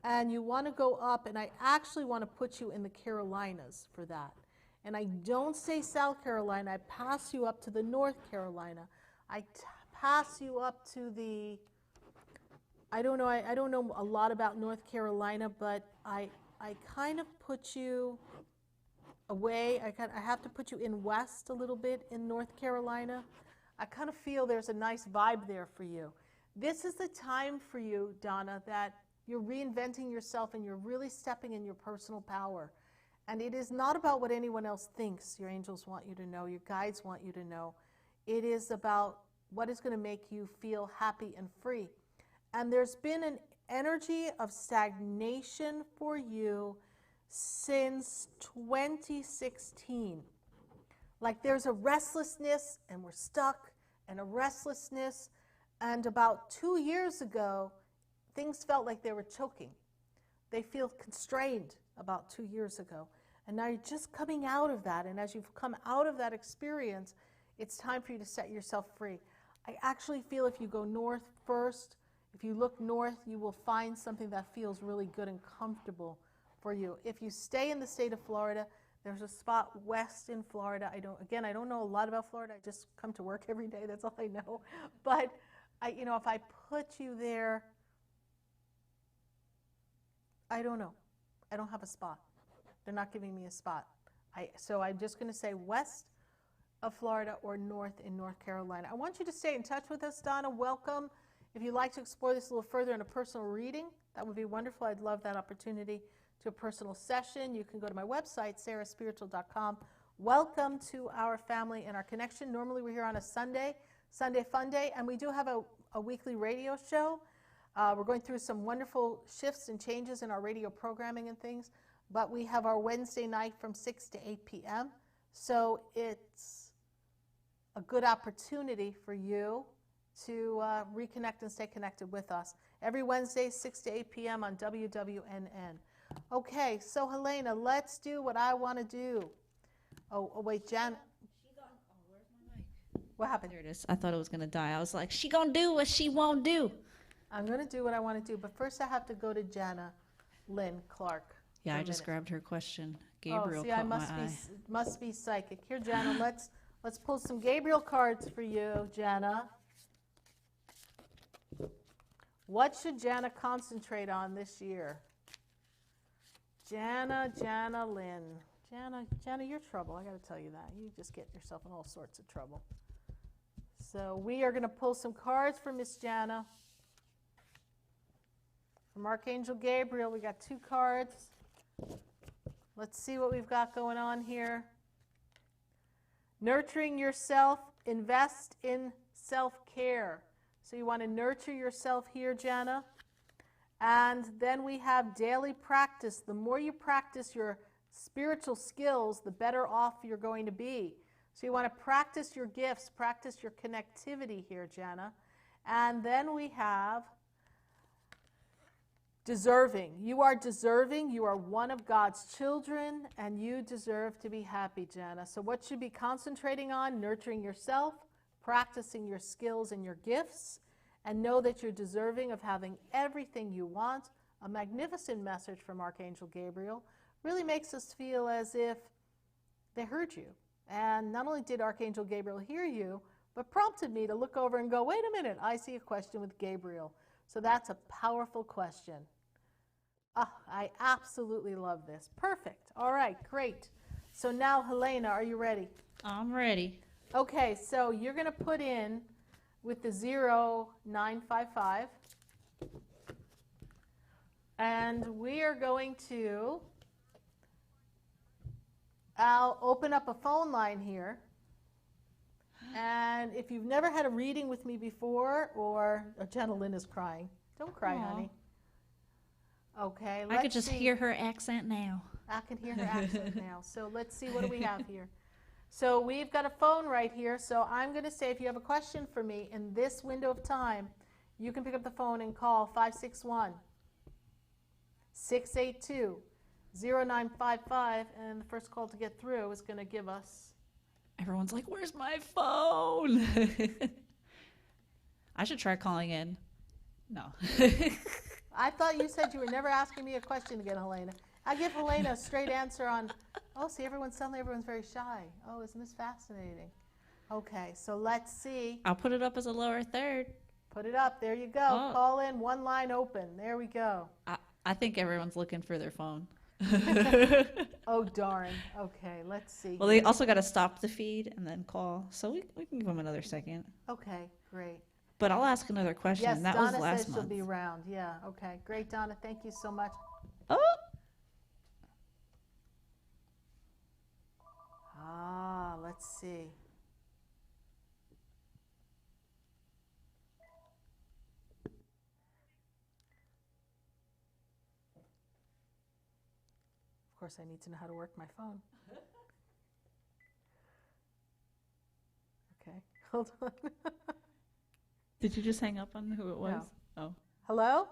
and you want to go up, and I actually want to put you in the Carolinas for that. And I don't say South Carolina, I pass you up to the North Carolina. I pass you up to the, I don't know a lot about North Carolina, but I kind of put you away. I have to put you in west a little bit in North Carolina. I kind of feel there's a nice vibe there for you. This is the time for you, Donna, that you're reinventing yourself and you're really stepping in your personal power. And it is not about what anyone else thinks your angels want you to know, your guides want you to know. It is about what is going to make you feel happy and free. And there's been an energy of stagnation for you since 2016. Like there's a restlessness and we're stuck, and a restlessness. And about 2 years ago, things felt like they were choking. They feel constrained about 2 years ago. And now you're just coming out of that. And as you've come out of that experience, it's time for you to set yourself free. I actually feel if you go north first, if you look north, you will find something that feels really good and comfortable for you. If you stay in the state of Florida, there's a spot west in Florida. I don't know a lot about Florida. I just come to work every day. That's all I know. But if I put you there, I don't know. I don't have a spot. They're not giving me a spot. So I'm just going to say west of Florida or north in North Carolina. I want you to stay in touch with us, Donna. Welcome. If you'd like to explore this a little further in a personal reading, that would be wonderful. I'd love that opportunity to a personal session. You can go to my website, SarahSpiritual.com. Welcome to our family and our connection. Normally we're here on a Sunday Fun Day, and we do have a weekly radio show. We're going through some wonderful shifts and changes in our radio programming and things, but we have our Wednesday night from 6 to 8 p.m. So it's a good opportunity for you to reconnect and stay connected with us. Every Wednesday, 6 to 8 p.m. on WWNN. Okay, so Helena, let's do what I want to do. Oh wait, Jan. Where's my mic? What happened? There it is. I thought it was going to die. I was like, she going to do what she won't do. I'm going to do what I want to do, but first I have to go to Jana Lynn Clark. Yeah, I just grabbed her question. Gabriel caught my eye. Must be psychic. Here, Jana, let's pull some Gabriel cards for you, Jana. What should Jana concentrate on this year? Jana Lynn. Jana, you're trouble. I got to tell you that. You just get yourself in all sorts of trouble. So we are going to pull some cards for Miss Jana. From Archangel Gabriel, we got 2 cards. Let's see what we've got going on here. Nurturing yourself, invest in self-care. So you want to nurture yourself here, Jana. And then we have daily practice. The more you practice your spiritual skills, the better off you're going to be. So you want to practice your gifts, practice your connectivity here, Jana. And then we have deserving. You are deserving. You are one of God's children, and you deserve to be happy, Jana. So what should you be concentrating on? Nurturing yourself, practicing your skills and your gifts, and know that you're deserving of having everything you want. A magnificent message from Archangel Gabriel. Really makes us feel as if they heard you. And not only did Archangel Gabriel hear you, but prompted me to look over and go, wait a minute, I see a question with Gabriel. So that's a powerful question. I absolutely love this. Perfect. All right, great. So now, Helena, are you ready? I'm ready. Okay, so you're going to put in with the 0955. And we are going to, I'll open up a phone line here. And if you've never had a reading with me before, or Jenna Lynn is crying. Don't cry, Aww. honey. Okay, I could just hear her accent now. I can hear her accent now. So let's see, what do we have here? So we've got a phone right here. So I'm going to say, if you have a question for me in this window of time, you can pick up the phone and call 561-682-0955. And the first call to get through is going to give us... Everyone's like, where's my phone? I should try calling in. No. I thought you said you were never asking me a question again, Helena. I give Helena a straight answer on, see, everyone's very shy. Oh, isn't this fascinating? Okay, so let's see. I'll put it up as a lower third. Put it up. There you go. Oh. Call in, one line open. There we go. I think everyone's looking for their phone. Oh, darn. Okay, let's see Well, they here. also got to stop the feed and then call, so we can give them another second. Okay, great. But I'll ask another question, Yes, and that was Donna last says she'll month. be around. Yeah, okay. Great, Donna. Thank you so much. Oh, Ah, let's see. Of course, I need to know how to work my phone. Okay, hold on. did you just hang up on who it was? No. Oh. Hello?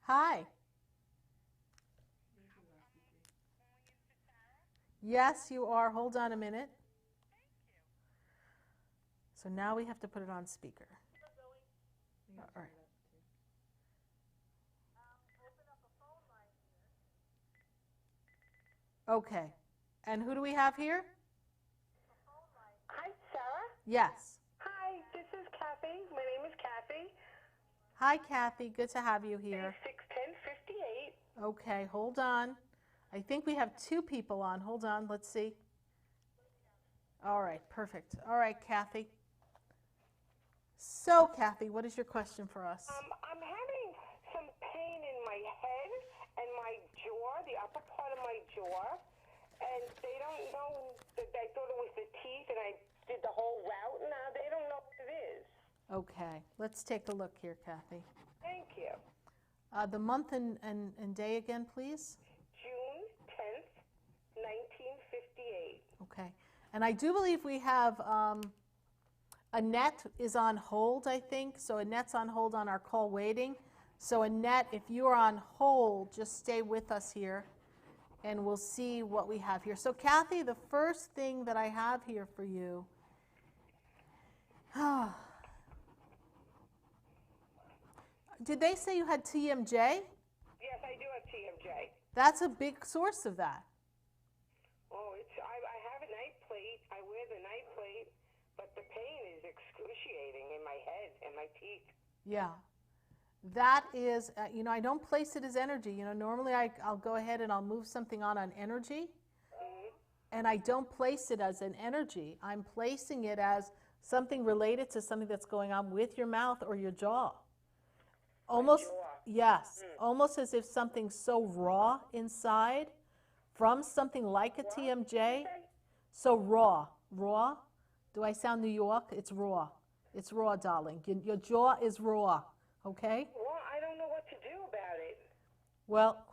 Hi. Yes, you are. Hold on a minute. So now we have to put it on speaker. All right. Okay. And who do we have here? Hi, Sarah. Yes. Hi, this is Kathy. My name is Kathy. Hi, Kathy. Good to have you here. 61058. Okay, hold on. I think we have two people on. Hold on. Let's see. All right, perfect. All right, Kathy. So, Kathy, what is your question for us? I'm having some pain in my head and my jaw, the upper part of my jaw, and they don't know that I thought it was the teeth, and I did the whole route. Now they don't know what it is. Okay, let's take a look here, Kathy. Thank you. The month and day again, please. June 10th, 1958. Okay. And I do believe we have Annette is on hold, I think. So Annette's on hold on our call waiting. So Annette, if you are on hold, just stay with us here and we'll see what we have here. So Kathy, the first thing that I have here for you, did they say you had TMJ? Yes, I do have TMJ. That's a big source of that. Oh, I have a night plate. I wear the night plate, but the pain is excruciating in my head and my teeth. Yeah. That is, I don't place it as energy. Normally I'll go ahead and I'll move something on energy. And I don't place it as an energy. I'm placing it as something related to something that's going on with your mouth or your jaw. Almost, yes, almost as if something's so raw inside from something like a TMJ. So raw. Do I sound New York? It's raw. It's raw, darling. Your jaw is raw, okay? Well, I don't know what to do about it. Well,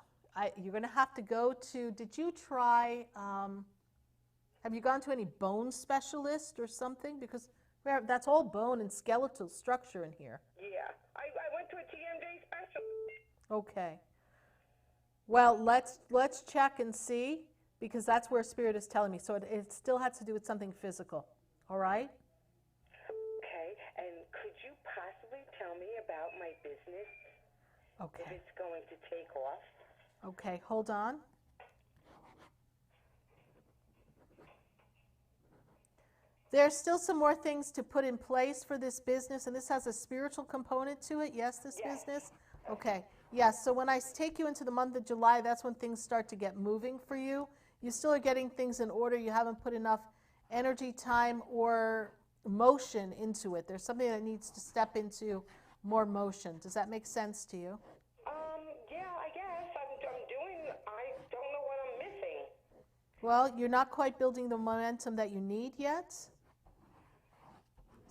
you're going to have to go to, did you try, have you gone to any bone specialist or something? Because that's all bone and skeletal structure in here. Yeah. I went to a TMJ specialist. Okay. Well, let's check and see, because that's where Spirit is telling me. So it still has to do with something physical. All right? Okay. And could you possibly tell me about my business? Okay. If it's going to take off? Okay, hold on. There's still some more things to put in place for this business, and this has a spiritual component to it. Yes, this business? Okay. Yes, so when I take you into the month of July, that's when things start to get moving for you. You still are getting things in order. You haven't put enough energy, time, or motion into it. There's something that needs to step into more motion. Does that make sense to you? Yeah, I guess. I don't know what I'm missing. Well, you're not quite building the momentum that you need yet.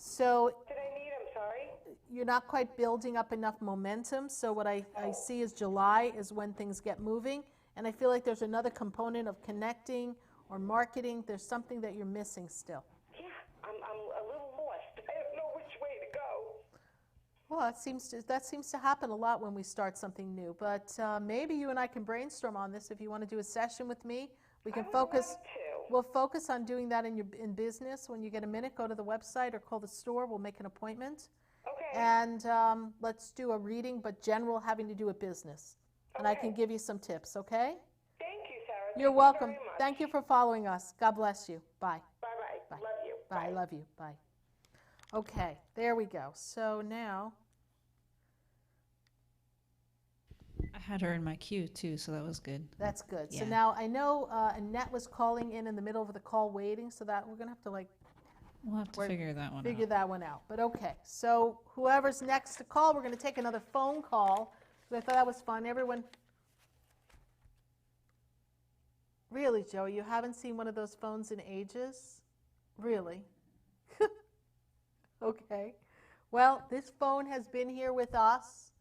So Did I need? I'm sorry. you're not quite building up enough momentum. So what I see is July is when things get moving. And I feel like there's another component of connecting or marketing. There's something that you're missing still. Yeah, I'm a little lost. I don't know which way to go. Well, that seems to happen a lot when we start something new. But maybe you and I can brainstorm on this. If you want to do a session with me, we can focus. Love to. We'll focus on doing that in business. When you get a minute, go to the website or call the store. We'll make an appointment. Okay. And let's do a reading, but general, having to do with business. And I can give you some tips, okay? Thank you, Sarah. You're Thank welcome. You very much. Thank you for following us. God bless you. Bye. Bye-bye. Bye. Love you. Bye. I love you. Bye. Okay, there we go. So now I had her in my queue too, so that was good. That's good. So Yeah. now I know Annette was calling in the middle of the call waiting, so that we're going to have to like We'll have to figure that one figure out. that one out. But okay, so whoever's next to call, we're going to take another phone call. I thought that was fun. Everyone, really, Joe, you haven't seen one of those phones in ages? Really? Okay. Well, this phone has been here with us,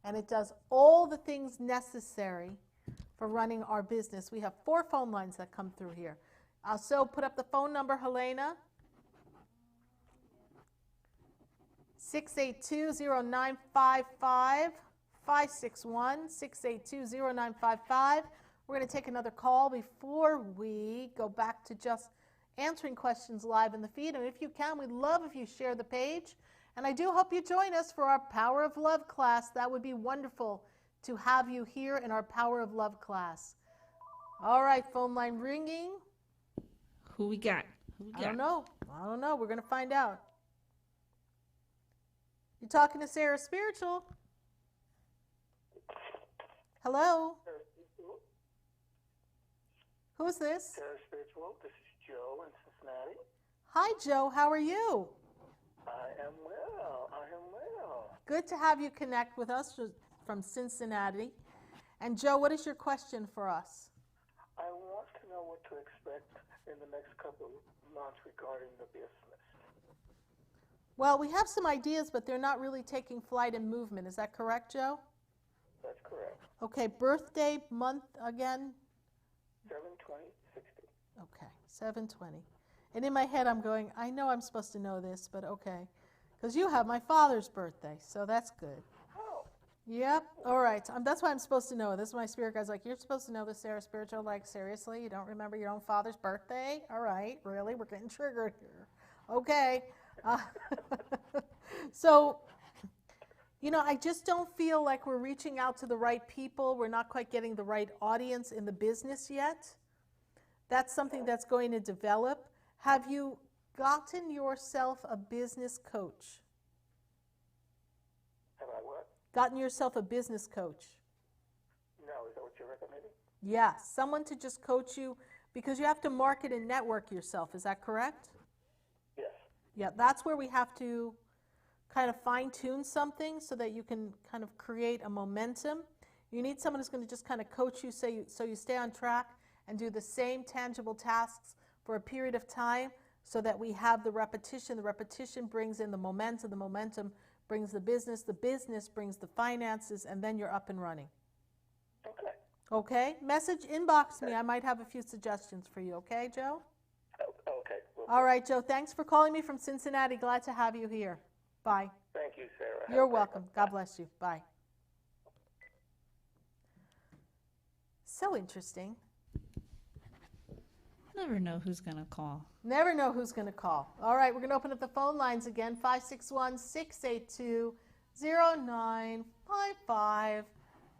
and it does all the things necessary for running our business. We have 4 phone lines that come through here. So put up the phone number, Helena. 682-0955, 561-682-0955. We're going to take another call before we go back to just answering questions live in the feed. And if you can, we'd love if you share the page. And I do hope you join us for our Power of Love class. That would be wonderful to have you here in our Power of Love class. All right, phone line ringing. Who we got? I don't know. We're going to find out. You're talking to Sarah Spiritual. Hello? Who's this? SarahSpiritual. This is Joe in Cincinnati. Hi, Joe. How are you? I am well. Good to have you connect with us from Cincinnati. And Joe, what is your question for us? I want to know what to expect in the next couple of months regarding the business. Well, we have some ideas, but they're not really taking flight and movement. Is that correct, Joe? That's correct. Okay, birthday month again? 7/20/60. Okay, 7/20. And in my head, I'm going, I know I'm supposed to know this, but okay. Because you have my father's birthday, so that's good. Oh. Yep, all right. That's why I'm supposed to know. This is my spirit guy's like, you're supposed to know this, Sarah Spiritual. Like, seriously? You don't remember your own father's birthday? All right, really? We're getting triggered here. Okay. So, you know, I just don't feel like we're reaching out to the right people. We're not quite getting the right audience in the business yet. That's something that's going to develop. Have you gotten yourself a business coach? Have I what? Gotten yourself a business coach? No, is that what you're recommending? Yeah, someone to just coach you because you have to market and network yourself. Is that correct? Yes. Yeah, that's where we have to kind of fine-tune something so that you can kind of create a momentum. You need someone who's going to just kind of coach you so you stay on track and do the same tangible tasks for a period of time so that we have the repetition. The repetition brings in the momentum brings the business brings the finances, and then you're up and running. Okay. Okay? Message inbox me. I might have a few suggestions for you. Okay, Joe? Okay. All right, Joe. Thanks for calling me from Cincinnati. Glad to have you here. Bye. Thank you, Sarah. You're welcome. God bless you. Bye. So interesting. Never know who's going to call. Never know who's going to call. All right, we're going to open up the phone lines again. 561-682-0955.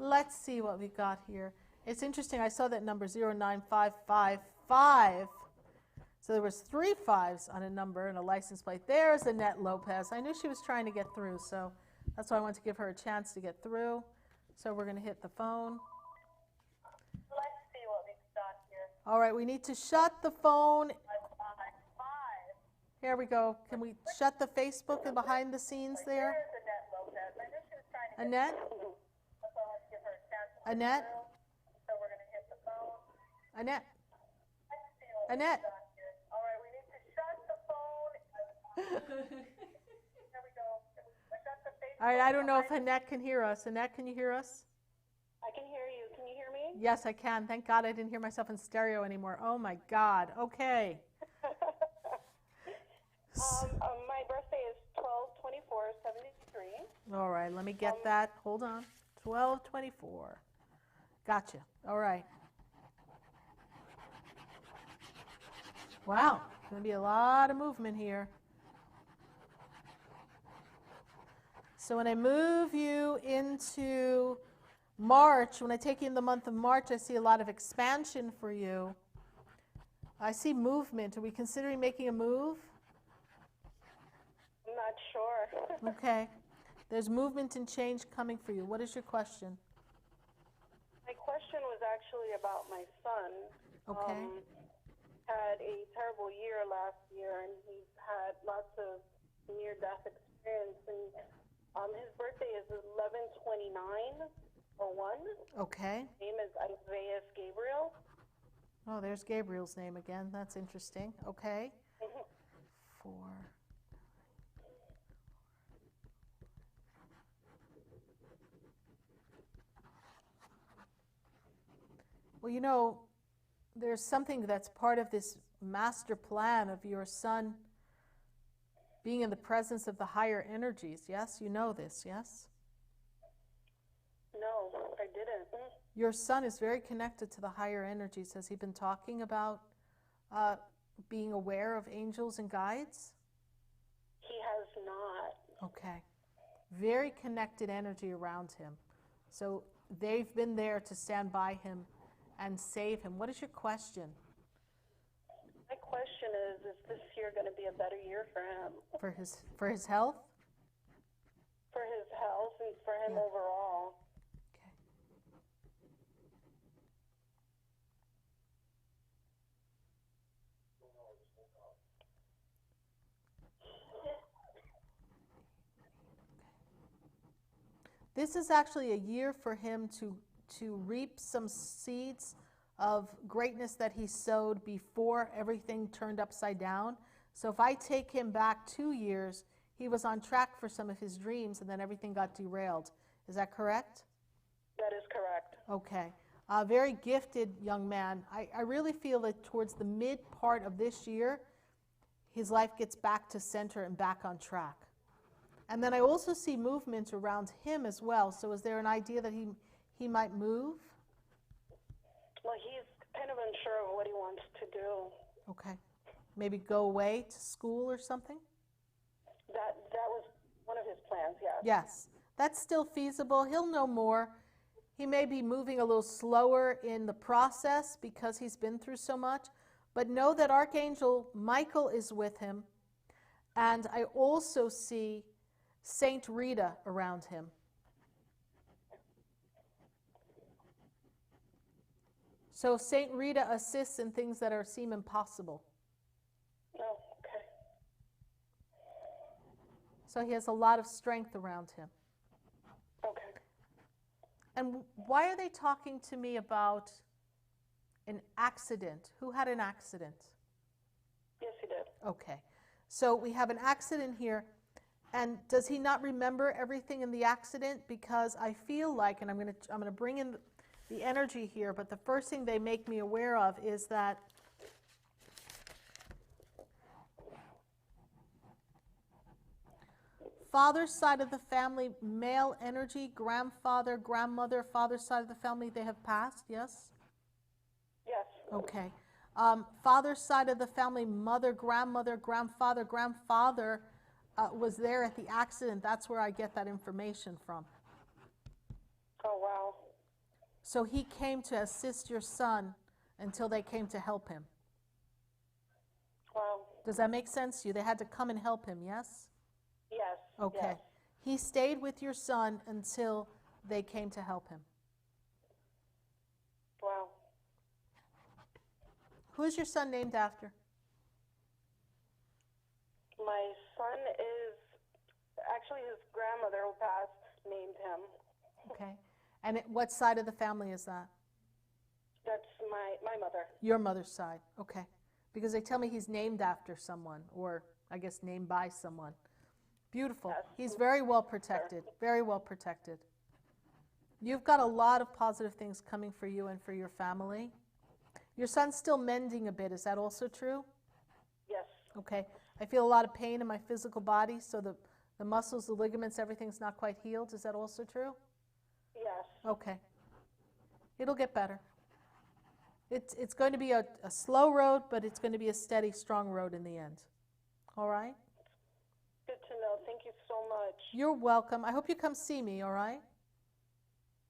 Let's see what we got here. It's interesting. I saw that number 09555. So there was 3 5s on a number and a license plate. There's Annette Lopez. I knew she was trying to get through, so that's why I wanted to give her a chance to get through. So we're going to hit the phone. Let's see what we've got here. All right, we need to shut the phone. Here we go. Can we shut the Facebook and behind the scenes there? There's Annette Lopez. I knew she was trying to get Annette? through. That's why I wanted to give her a chance to get Annette? through. So we're going to hit the phone. Annette? Let's see what Annette? we've got here. All right, we need to shut the phone. There we go. Shut the Facebook. All right, I don't know if Annette can hear us. Annette, can you hear us? I can hear you. Can you hear me? Yes, I can. Thank God I didn't hear myself in stereo anymore. Oh, my God. Okay. My birthday is 12/24/73. All right, let me get that. Hold on. 12/24. Gotcha. All right. Wow, going to be a lot of movement here. So when I move you into March, when I take you in the month of March, I see a lot of expansion for you. I see movement. Are we considering making a move? I'm not sure. Okay. There's movement and change coming for you. What is your question? question was actually about my son. Okay. Had a terrible year last year, and he's had lots of near-death experience. And his birthday is 11/29/01. Okay. His name is Isaiah Gabriel. Oh, there's Gabriel's name again. That's interesting. Okay. 4. Well, you know, there's something that's part of this master plan of your son being in the presence of the higher energies. Yes, you know this, yes? No, I didn't. Your son is very connected to the higher energies. Has he been talking about being aware of angels and guides? He has not. Okay. Very connected energy around him. So they've been there to stand by him and save him. What is your question? My question is this year going to be a better year for him? For his health? For his health and for him Yeah. overall. Okay. This is actually a year for him to reap some seeds of greatness that he sowed before everything turned upside down. So if I take him back 2 years, he was on track for some of his dreams and then everything got derailed. Is that correct? That is correct. Okay. Very gifted young man. I really feel that towards the mid part of this year, his life gets back to center and back on track. And then I also see movement around him as well. So is there an idea that he might move? Well, he's kind of unsure of what he wants to do. Okay. Maybe go away to school or something? That was one of his plans, yes. Yes. That's still feasible. He'll know more. He may be moving a little slower in the process because he's been through so much. But know that Archangel Michael is with him. And I also see Saint Rita around him. So Saint Rita assists in things that seem impossible. Oh, okay. So he has a lot of strength around him. Okay. And why are they talking to me about an accident? Who had an accident? Yes, he did. Okay. So we have an accident here. And does he not remember everything in the accident? Because I feel like, and I'm going to bring in the energy here, but the first thing they make me aware of is that father's side of the family, male energy, grandfather, grandmother, father's side of the family, they have passed, yes? Yes. Okay. Father's side of the family, mother, grandmother, grandfather, grandfather was there at the accident. That's where I get that information from. Oh, wow. So he came to assist your son until they came to help him. Wow. Does that make sense to you? They had to come and help him, yes? Yes. Okay. Yes. He stayed with your son until they came to help him. Wow. Who is your son named after? My son is actually his grandmother who passed named him. Okay. And what side of the family is that? That's my mother. Your mother's side. Okay. Because they tell me he's named after someone, or I guess named by someone. Beautiful. Yes. He's very well protected. Very well protected. You've got a lot of positive things coming for you and for your family. Your son's still mending a bit. Is that also true? Yes. Okay. I feel a lot of pain in my physical body, so the muscles, the ligaments, everything's not quite healed. Is that also true? Yes. Okay. It'll get better. It's going to be a slow road, but it's going to be a steady, strong road in the end. All right? Good to know. Thank you so much. You're welcome. I hope you come see me, all right?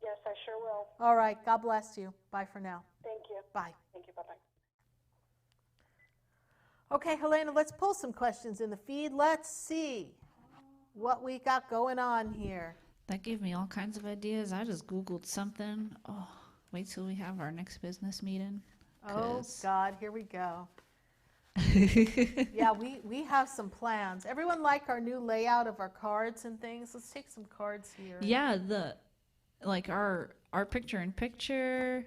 Yes, I sure will. All right. God bless you. Bye for now. Thank you. Bye. Thank you. Bye-bye. Okay, Helena, let's pull some questions in the feed. Let's see what we got going on here. That gave me all kinds of ideas. I just Googled something. Oh, wait till we have our next business meeting. Oh, 'Cause- God, here we go. Yeah, we have some plans. Everyone like our new layout of our cards and things? Let's take some cards here. Yeah, our picture in picture.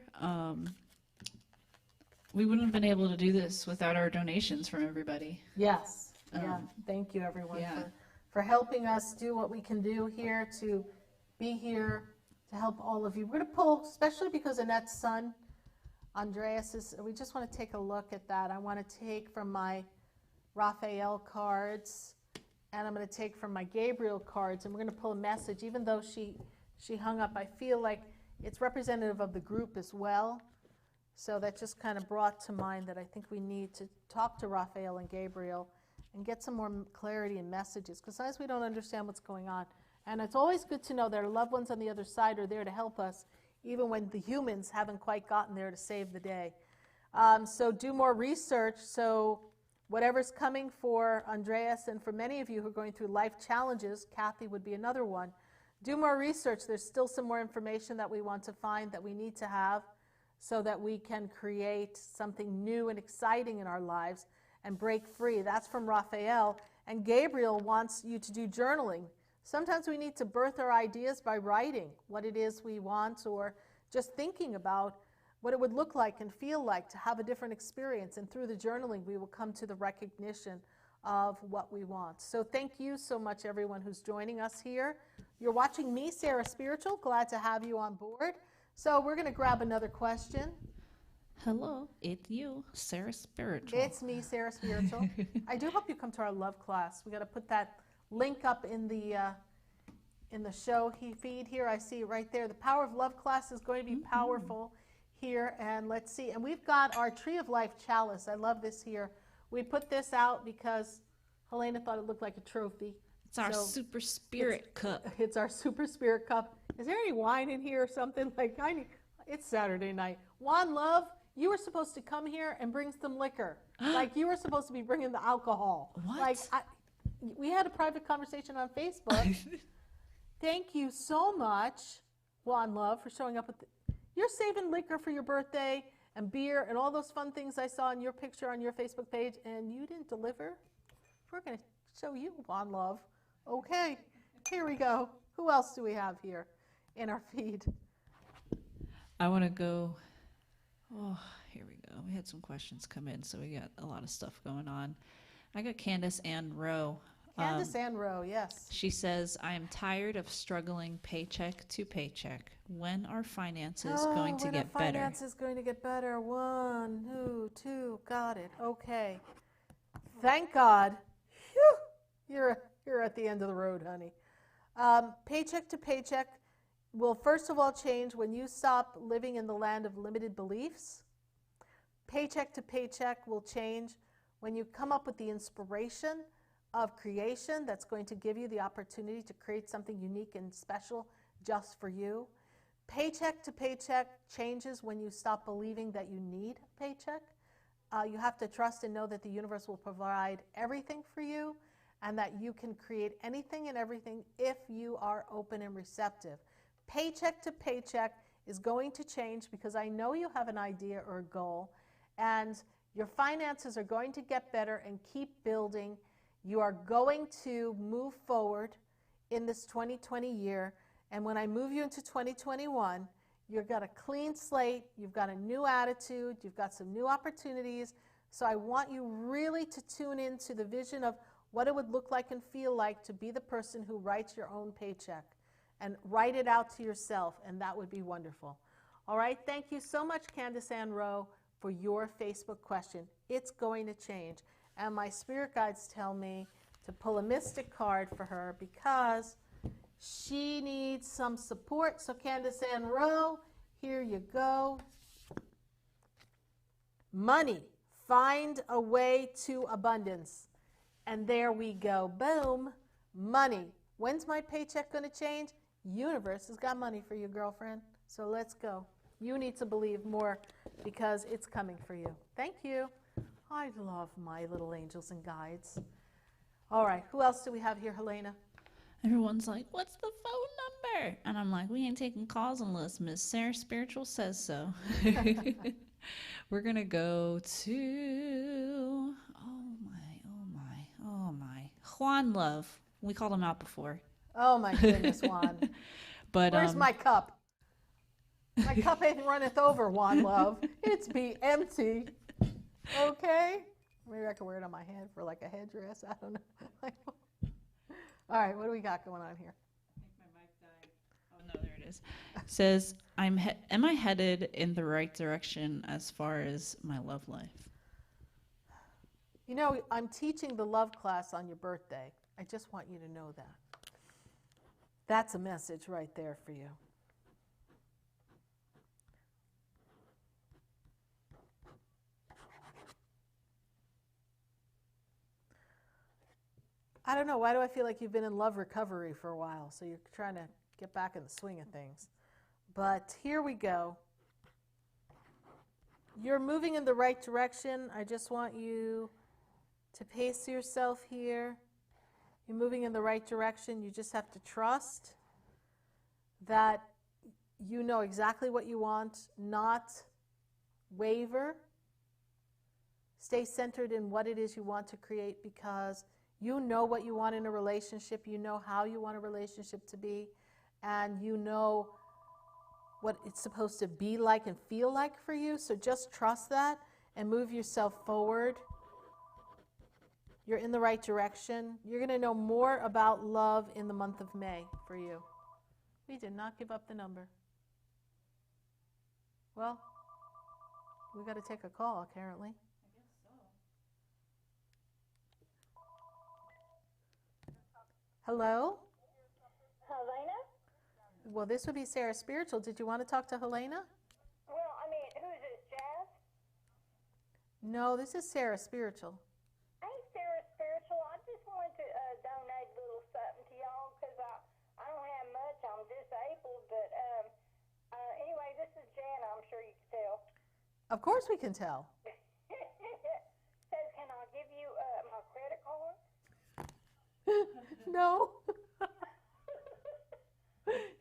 We wouldn't have been able to do this without our donations from everybody. Yes. Yeah. Thank you, everyone, yeah. for helping us do what we can do here to be here to help all of you. We're going to pull, especially because Annette's son, Andreas, we just want to take a look at that. I want to take from my Raphael cards, and I'm going to take from my Gabriel cards, and we're going to pull a message. Even though she hung up, I feel like it's representative of the group as well. So that just kind of brought to mind that I think we need to talk to Raphael and Gabriel and get some more clarity and messages, because sometimes we don't understand what's going on. And it's always good to know that our loved ones on the other side are there to help us, even when the humans haven't quite gotten there to save the day. So do more research. So whatever's coming for Andreas and for many of you who are going through life challenges, Kathy would be another one. Do more research. There's still some more information that we want to find, that we need to have, so that we can create something new and exciting in our lives and break free. That's from Raphael. And Gabriel wants you to do journaling. Sometimes we need to birth our ideas by writing what it is we want, or just thinking about what it would look like and feel like to have a different experience. And through the journaling, we will come to the recognition of what we want. So thank you so much, everyone who's joining us here. You're watching me, Sarah Spiritual. Glad to have you on board. So we're going to grab another question. Hello, it's you, Sarah Spiritual. It's me, Sarah Spiritual. I do hope you come to our love class. We got to put that link up in the show feed here. I see it right there. The Power of Love class is going to be powerful here. And let's see. And we've got our Tree of Life chalice. I love this here. We put this out because Helena thought it looked like a trophy. It's our super spirit cup. It's our super spirit cup. Is there any wine in here or something? It's Saturday night. Juan Love, you were supposed to come here and bring some liquor. Like you were supposed to be bringing the alcohol. What? We had a private conversation on Facebook. Thank you so much, Juan Love, for showing up. You're saving liquor for your birthday and beer and all those fun things I saw in your picture on your Facebook page, and you didn't deliver? We're going to show you, Juan Love. Okay, here we go. Who else do we have here in our feed? I want to go. Oh, here we go. We had some questions come in, so we got a lot of stuff going on. I got Candace Ann Rowe. Candace Ann Rowe, yes. She says, I am tired of struggling paycheck to paycheck. When are finances going to get better? Finances going to get better. 1, 2, got it. Okay. Thank God. Whew. You're at the end of the road, honey. Paycheck to paycheck will first of all change when you stop living in the land of limited beliefs. Paycheck to paycheck will change when you come up with the inspiration of creation that's going to give you the opportunity to create something unique and special just for you. Paycheck to paycheck changes when you stop believing that you need a paycheck. You have to trust and know that the universe will provide everything for you, and that you can create anything and everything if you are open and receptive. Paycheck to paycheck is going to change because I know you have an idea or a goal, and your finances are going to get better and keep building. You are going to move forward in this 2020 year, and when I move you into 2021, you've got a clean slate, you've got a new attitude, you've got some new opportunities. So I want you really to tune into the vision of what it would look like and feel like to be the person who writes your own paycheck, and write it out to yourself, and that would be wonderful. All right, thank you so much, Candace Ann Rowe, for your Facebook question. It's going to change. And my spirit guides tell me to pull a mystic card for her because she needs some support. So Candace Ann Rowe, here you go. Money. Find a way to abundance. And there we go. Boom. Money. When's my paycheck going to change? Universe has got money for you, girlfriend. So let's go. You need to believe more because it's coming for you. Thank you. I love my little angels and guides. All right. Who else do we have here, Helena? Everyone's like, what's the phone caller. And I'm like, we ain't taking calls unless Miss Sarah Spiritual says so. We're going to go to, oh my, Juan Love. We called him out before. Oh my goodness, Juan. But Where's my cup? My cup ain't runneth over, Juan Love. It's be empty. Okay? Maybe I can wear it on my head for like a headdress. I don't know. All right, what do we got going on here? I think my mic died. Oh no, there it is. Says, am I headed in the right direction as far as my love life? You know, I'm teaching the love class on your birthday. I just want you to know that. That's a message right there for you. I don't know. Why do I feel like you've been in love recovery for a while? So you're trying to get back in the swing of things. But here we go. You're moving in the right direction. I just want you to pace yourself here. You're moving in the right direction. You just have to trust that you know exactly what you want, not waver. Stay centered in what it is you want to create, because you know what you want in a relationship. You know how you want a relationship to be, and you know what it's supposed to be like and feel like for you. So just trust that and move yourself forward. You're in the right direction. You're going to know more about love in the month of May for you. We did not give up the number. Well, we got to take a call, apparently. I guess so. Hello? Helena? Well, this would be Sarah Spiritual. Did you want to talk to Helena? Well, I mean, who's this, Jazz? No, this is Sarah Spiritual. Hey, Sarah Spiritual. I just wanted to donate a little something to y'all because I don't have much. I'm disabled, but anyway, this is Jana. I'm sure you can tell. Of course we can tell. Says, can I give you my credit card? No.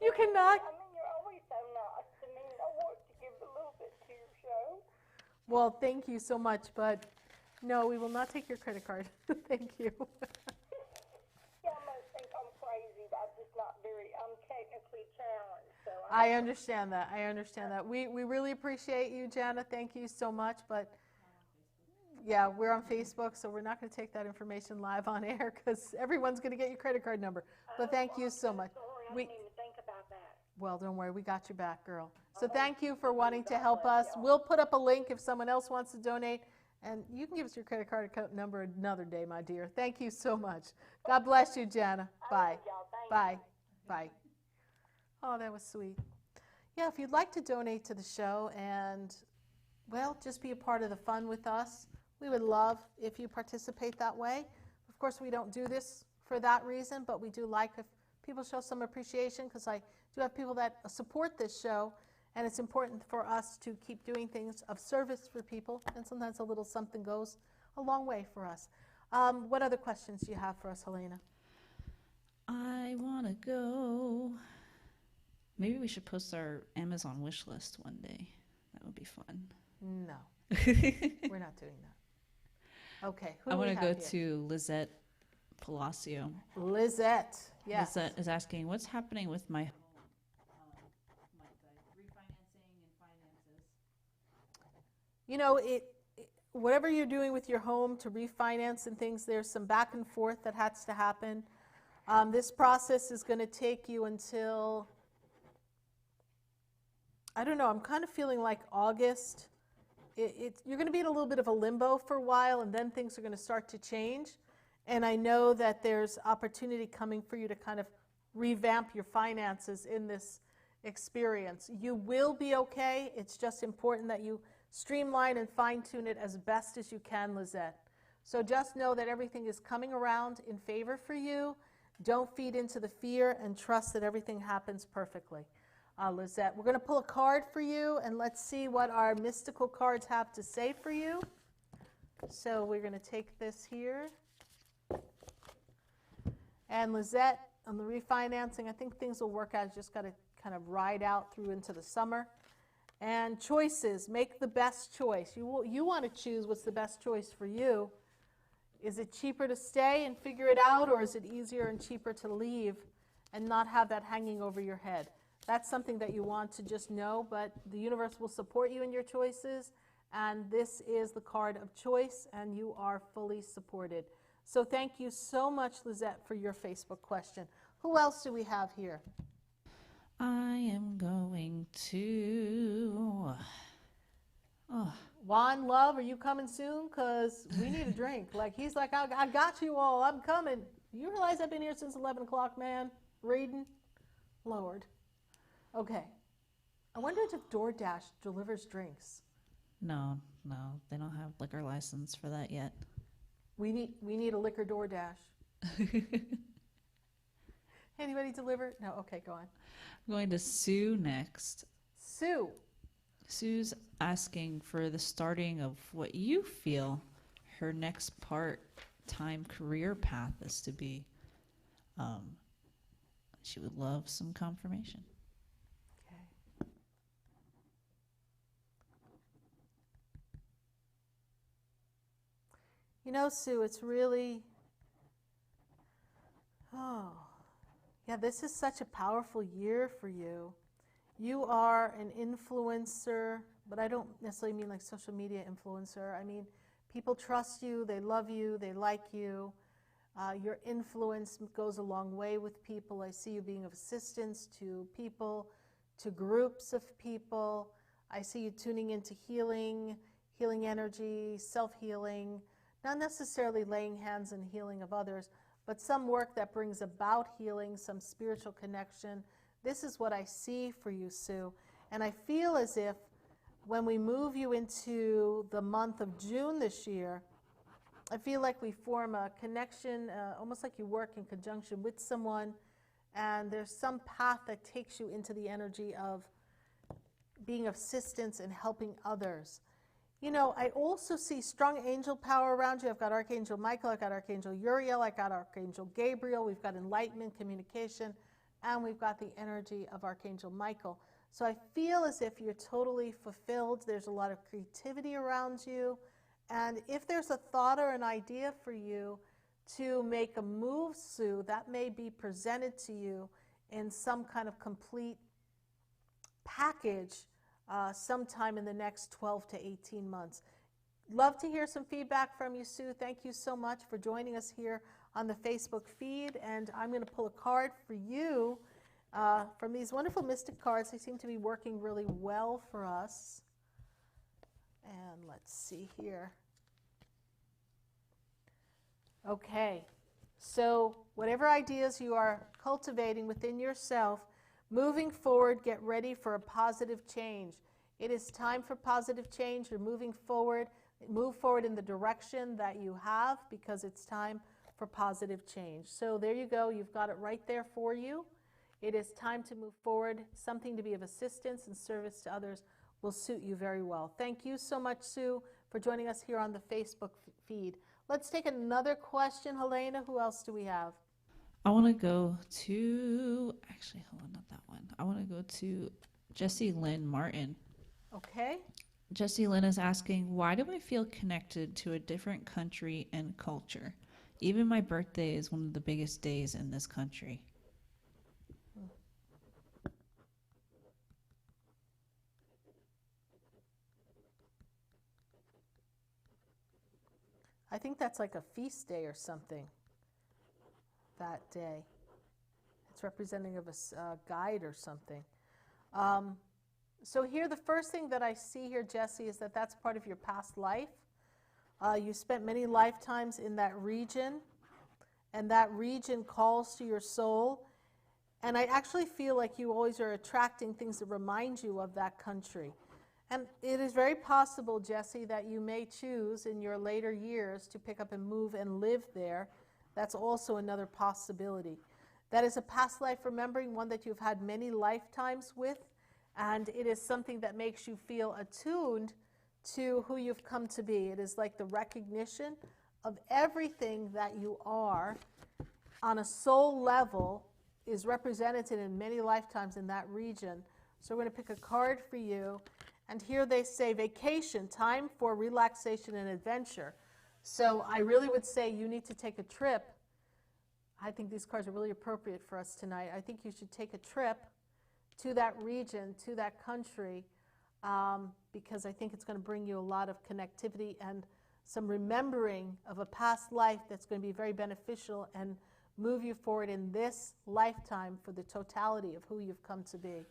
You cannot. I mean, you're always so nice to me. I want to give a little bit to your show. Well, thank you so much, but no, we will not take your credit card. Thank you. Yeah, I must think I'm crazy. I'm technically challenged. So I understand that. I understand that. We really appreciate you, Jana. Thank you so much. But yeah, we're on Facebook, so we're not going to take that information live on air because everyone's going to get your credit card number. But thank you so much. sorry. I didn't even think about that. Well, don't worry. We got your back, girl. So thank you for wanting to help us. We'll put up a link if someone else wants to donate. And you can give us your credit card number another day, my dear. Thank you so much. God bless you, Jana. Bye. Bye. Bye. Oh, that was sweet. Yeah, if you'd like to donate to the show and, well, just be a part of the fun with us, we would love if you participate that way. Of course, we don't do this for that reason, but we do like if people show some appreciation, because I do have people that support this show, and it's important for us to keep doing things of service for people, and sometimes a little something goes a long way for us. What other questions do you have for us, Helena? I want to go. Maybe we should post our Amazon wish list one day. That would be fun. No, we're not doing that. Okay, who I do we want to have go here? to Lizette Palacio. Lizette. Yes. Lizette is asking, what's happening with my home? Refinancing and finances. You know, whatever you're doing with your home to refinance and things, there's some back and forth that has to happen. This process is going to take you until, I don't know, I'm kind of feeling like August. You're going to be in a little bit of a limbo for a while, and then things are going to start to change. And I know that there's opportunity coming for you to kind of revamp your finances in this experience. You will be okay. It's just important that you streamline and fine-tune it as best as you can, Lizette. So just know that everything is coming around in favor for you. Don't feed into the fear, and trust that everything happens perfectly. Lizette, we're going to pull a card for you, and let's see what our mystical cards have to say for you. So we're going to take this here. And Lizette, on the refinancing. I think things will work out. You just got to kind of ride out through into the summer. And choices, make the best choice. You want to choose what's the best choice for you. Is it cheaper to stay and figure it out, or is it easier and cheaper to leave and not have that hanging over your head? That's something that you want to just know, but the universe will support you in your choices, and this is the card of choice, and you are fully supported. So thank you so much, Lizette, for your Facebook question. Who else do we have here? I am going to... Oh, Juan Love, are you coming soon? Because we need a drink. Like, he's like, I got you all. I'm coming. You realize I've been here since 11 o'clock, man? Reading? Lord. Okay. I wonder if DoorDash delivers drinks. no, they don't have liquor license for that yet. We need a liquor DoorDash. Anybody deliver? No? Okay, go on. I'm going to Sue next. Sue. Sue's asking for the starting of what you feel her next part-time career path is to be. She would love some confirmation. Okay. You know, Sue, it's really, yeah, this is such a powerful year for you. You are an influencer, but I don't necessarily mean like social media influencer. I mean, people trust you, they love you, they like you. Your influence goes a long way with people. I see you being of assistance to people, to groups of people. I see you tuning into healing energy, self-healing, not necessarily laying hands and healing of others, but some work that brings about healing, some spiritual connection. This is what I see for you, Sue. And I feel as if when we move you into the month of June this year, I feel like we form a connection, almost like you work in conjunction with someone, and there's some path that takes you into the energy of being of assistance and helping others. You know, I also see strong angel power around you. I've got Archangel Michael, I've got Archangel Uriel, I've got Archangel Gabriel, we've got enlightenment, communication, and we've got the energy of Archangel Michael. So I feel as if you're totally fulfilled. There's a lot of creativity around you. And if there's a thought or an idea for you to make a move, Sue, that may be presented to you in some kind of complete package sometime in the next 12 to 18 months. Love to hear some feedback from you, Sue. Thank you so much for joining us here on the Facebook feed. And I'm going to pull a card for you from these wonderful mystic cards. They seem to be working really well for us. And let's see here. Okay, so whatever ideas you are cultivating within yourself, moving forward, get ready for a positive change. It is time for positive change. You're moving forward. Move forward in the direction that you have, because it's time for positive change. So there you go. You've got it right there for you. It is time to move forward. Something to be of assistance and service to others will suit you very well. Thank you so much, Sue, for joining us here on the Facebook feed. Let's take another question. Helena, who else do we have? I want to go to, actually, hold on, not that one. I want to go to Jessie Lynn Martin. Okay. Jessie Lynn is asking, why do I feel connected to a different country and culture? Even my birthday is one of the biggest days in this country. I think that's like a feast day or something that day. It's representative of a guide or something. So here, the first thing that I see here, Jessie, is that that's part of your past life. You spent many lifetimes in that region, and that region calls to your soul. And I actually feel like you always are attracting things that remind you of that country. And it is very possible, Jessie, that you may choose in your later years to pick up and move and live there. That's also another possibility. That is a past life remembering, one that you've had many lifetimes with, and it is something that makes you feel attuned to who you've come to be. It is like the recognition of everything that you are on a soul level is represented in many lifetimes in that region. So we're going to pick a card for you. And here they say vacation, time for relaxation and adventure. So I really would say you need to take a trip. I think these cards are really appropriate for us tonight. I think you should take a trip to that region, to that country, because I think it's going to bring you a lot of connectivity and some remembering of a past life that's going to be very beneficial and move you forward in this lifetime for the totality of who you've come to be.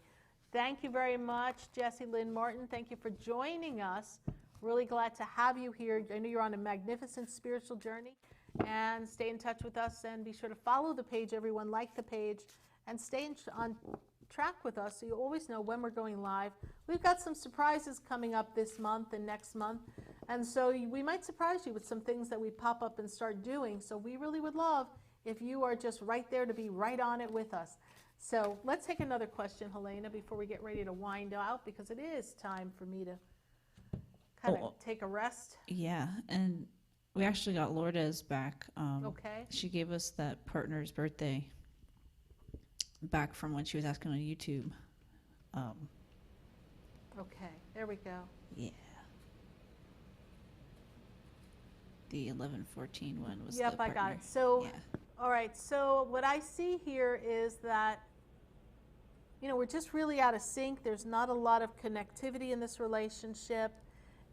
Thank you very much, Jessie Lynn Martin. Thank you for joining us. Really glad to have you here. I know you're on a magnificent spiritual journey. And stay in touch with us, and be sure to follow the page, everyone. Like the page, and stay on track with us so you always know when we're going live. We've got some surprises coming up this month and next month. And so we might surprise you with some things that we pop up and start doing. So we really would love if you are just right there to be right on it with us. So let's take another question, Helena, before we get ready to wind out, because it is time for me to kind of take a rest. Yeah, and we actually got Lourdes back. Okay. She gave us that partner's birthday back from when she was asking on YouTube. Okay, there we go. Yeah. The 1114 one was Yep, the I got partner. it. So, Yeah. all right, so what I see here is that, we're just really out of sync. There's not a lot of connectivity in this relationship.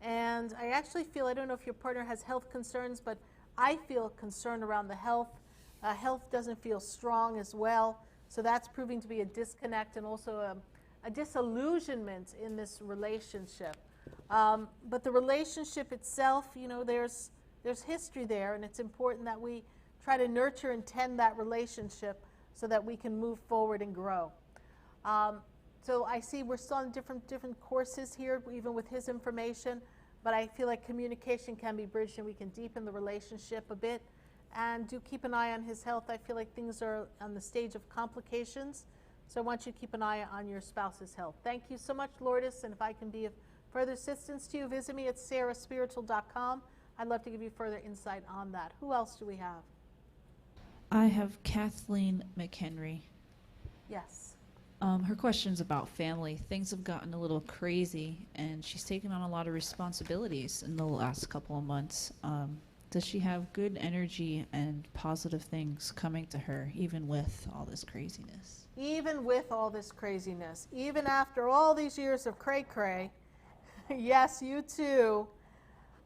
And I actually feel, I don't know if your partner has health concerns, but I feel concerned around the health. Health doesn't feel strong as well. So that's proving to be a disconnect and also a disillusionment in this relationship. But the relationship itself, there's history there, and it's important that we try to nurture and tend that relationship so that we can move forward and grow. So I see we're still on different courses here, even with his information, but I feel like communication can be bridged and we can deepen the relationship a bit. And do keep an eye on his health. I feel like things are on the stage of complications, so I want you to keep an eye on your spouse's health. Thank you so much, Lourdes, and if I can be of further assistance to you, visit me at SarahSpiritual.com. I'd love to give you further insight on that. Who else do we have? I have Kathleen McHenry. Yes. Her question's about family. Things have gotten a little crazy, and she's taken on a lot of responsibilities in the last couple of months. Does she have good energy and positive things coming to her, even with all this craziness? Even with all this craziness, even after all these years of cray-cray, yes, you too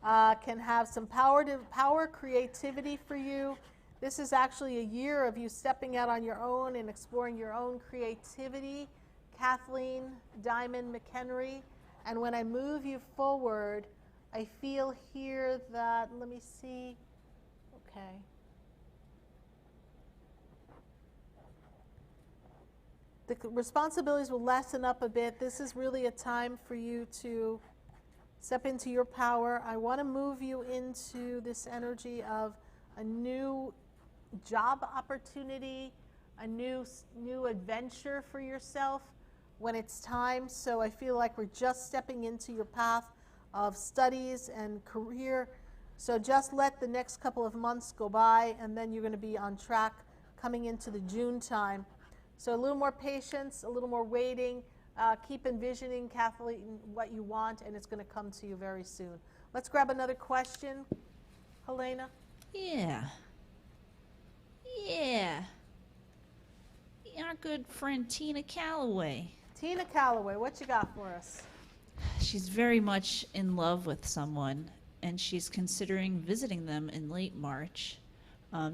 can have some power, creativity for you. This is actually a year of you stepping out on your own and exploring your own creativity. Kathleen Diamond McHenry. And when I move you forward, I feel here that, let me see, okay. The responsibilities will lessen up a bit. This is really a time for you to step into your power. I want to move you into this energy of a new job opportunity, a new adventure for yourself when it's time. So I feel like we're just stepping into your path of studies and career. So just let the next couple of months go by, and then you're going to be on track coming into the June time. So a little more patience, a little more waiting. Keep envisioning, Kathleen, what you want, and it's going to come to you very soon. Let's grab another question, Helena. Yeah. Our good friend Tina Calloway. Tina Calloway, what you got for us? She's very much in love with someone, and she's considering visiting them in late March.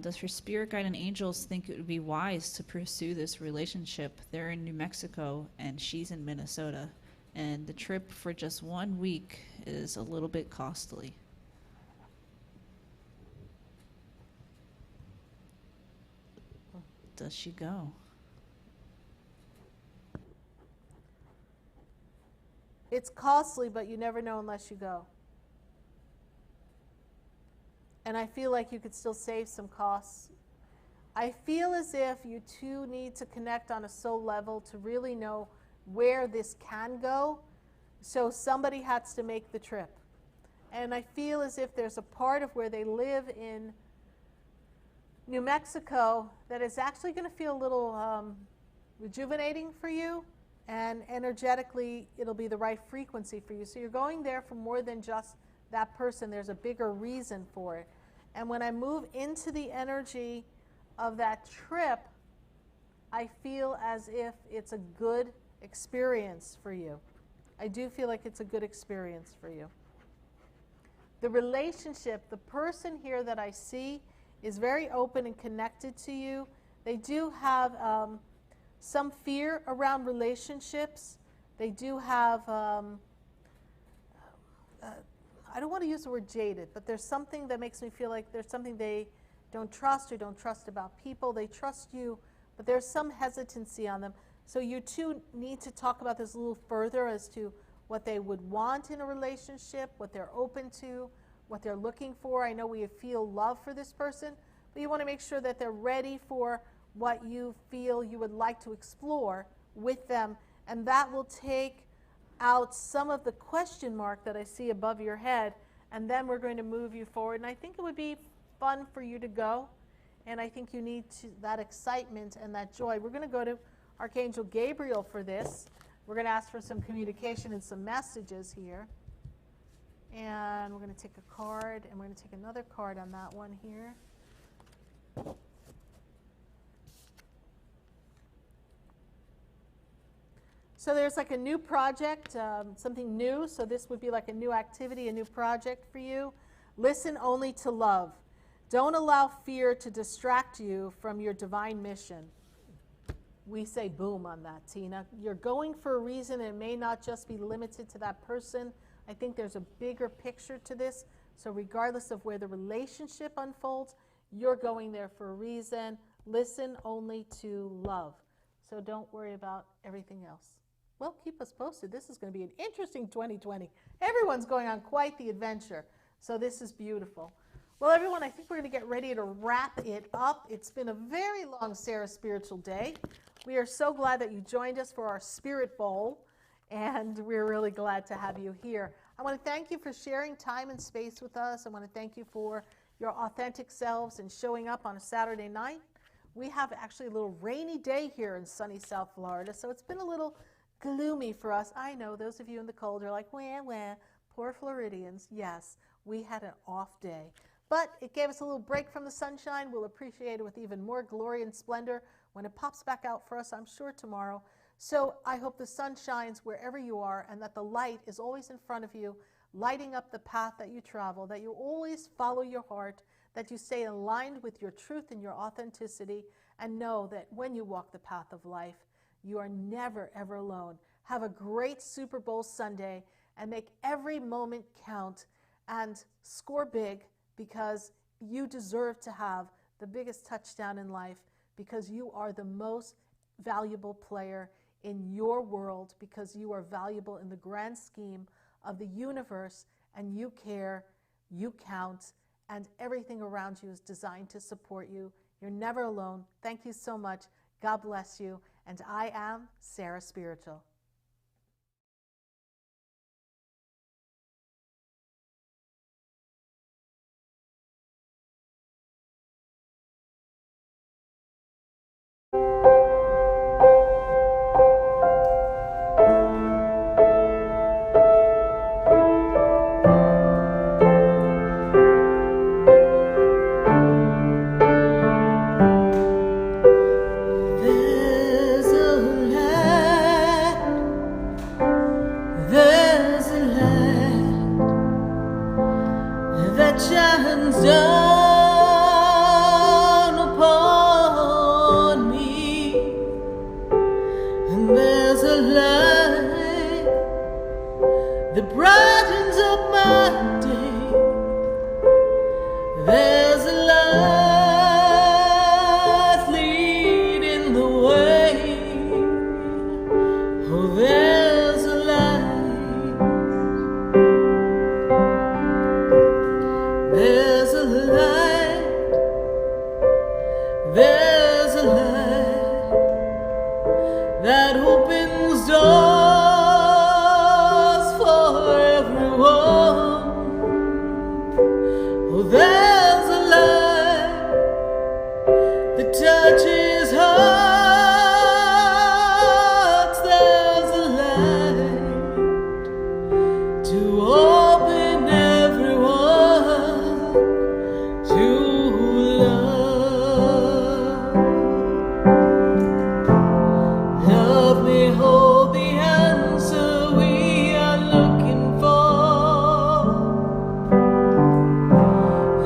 Does her spirit guide and angels think it would be wise to pursue this relationship? They're in New Mexico, and she's in Minnesota, and the trip for just 1 week is a little bit costly. Does she go? It's costly, but you never know unless you go. And I feel like you could still save some costs. I feel as if you two need to connect on a soul level to really know where this can go. So somebody has to make the trip. And I feel as if there's a part of where they live in New Mexico that is actually going to feel a little rejuvenating for you, and energetically it'll be the right frequency for you. So you're going there for more than just that person. There's a bigger reason for it. And when I move into the energy of that trip, I feel as if it's a good experience for you. I do feel like it's a good experience for you. The relationship, the person here that I see is very open and connected to you. They do have some fear around relationships. They do have, I don't want to use the word jaded, but there's something that makes me feel like there's something they don't trust or don't trust about people. They trust you, but there's some hesitancy on them. So you two need to talk about this a little further as to what they would want in a relationship, what they're open to, what they're looking for. I know we feel love for this person, but you want to make sure that they're ready for what you feel you would like to explore with them, and that will take out some of the question mark that I see above your head, and then we're going to move you forward. And I think it would be fun for you to go, and I think you need that excitement and that joy. We're going to go to Archangel Gabriel for this. We're going to ask for some communication and some messages here. And we're going to take a card, and we're going to take another card on that one here. So there's like a new project, something new. So this would be like a new activity, a new project for you. Listen only to love. Don't allow fear to distract you from your divine mission. We say boom on that, Tina. You're going for a reason, and it may not just be limited to that person. I think there's a bigger picture to this. So regardless of where the relationship unfolds, you're going there for a reason. Listen only to love. So don't worry about everything else. Well, keep us posted. This is going to be an interesting 2020. Everyone's going on quite the adventure. So this is beautiful. Well, everyone, I think we're going to get ready to wrap it up. It's been a very long Sarah Spiritual Day. We are so glad that you joined us for our Spirit Bowl, and we're really glad to have you here. I want to thank you for sharing time and space with us. I want to thank you for your authentic selves and showing up on a Saturday night. We have actually a little rainy day here in sunny South Florida, so it's been a little gloomy for us. I know those of you in the cold are like, wah, poor Floridians. Yes, we had an off day. But it gave us a little break from the sunshine. We'll appreciate it with even more glory and splendor when it pops back out for us, I'm sure, tomorrow. So I hope the sun shines wherever you are, and that the light is always in front of you, lighting up the path that you travel, that you always follow your heart, that you stay aligned with your truth and your authenticity, and know that when you walk the path of life, you are never, ever alone. Have a great Super Bowl Sunday, and make every moment count, and score big, because you deserve to have the biggest touchdown in life, because you are the most valuable player in your world, because you are valuable in the grand scheme of the universe, and you care, you count, and everything around you is designed to support you. You're never alone. Thank you so much. God bless you. And I am Sarah Spiritual. There's a to open everyone to love. Love may hold the answer we are looking for.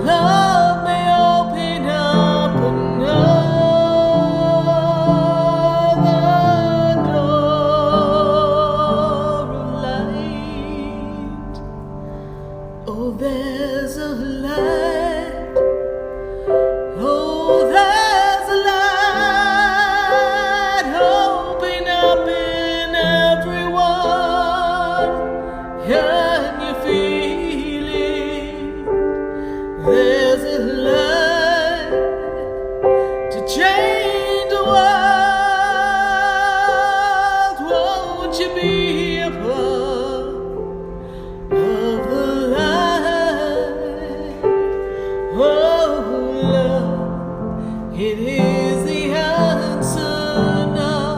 Love may open up another door of light. Oh, there's a light. Oh, there's a light. Open up in everyone. Can you feel it? There's a light to change the world. Won't you be a part of the light? Oh, love, it is the answer now,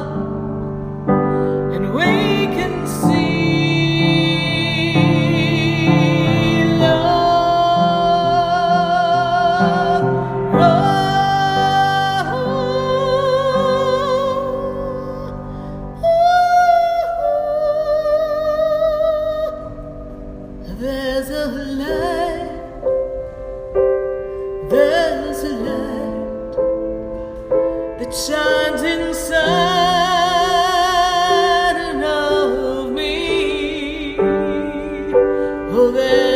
and we can see love. There's a light, there's a light that shines inside of me. Oh, there's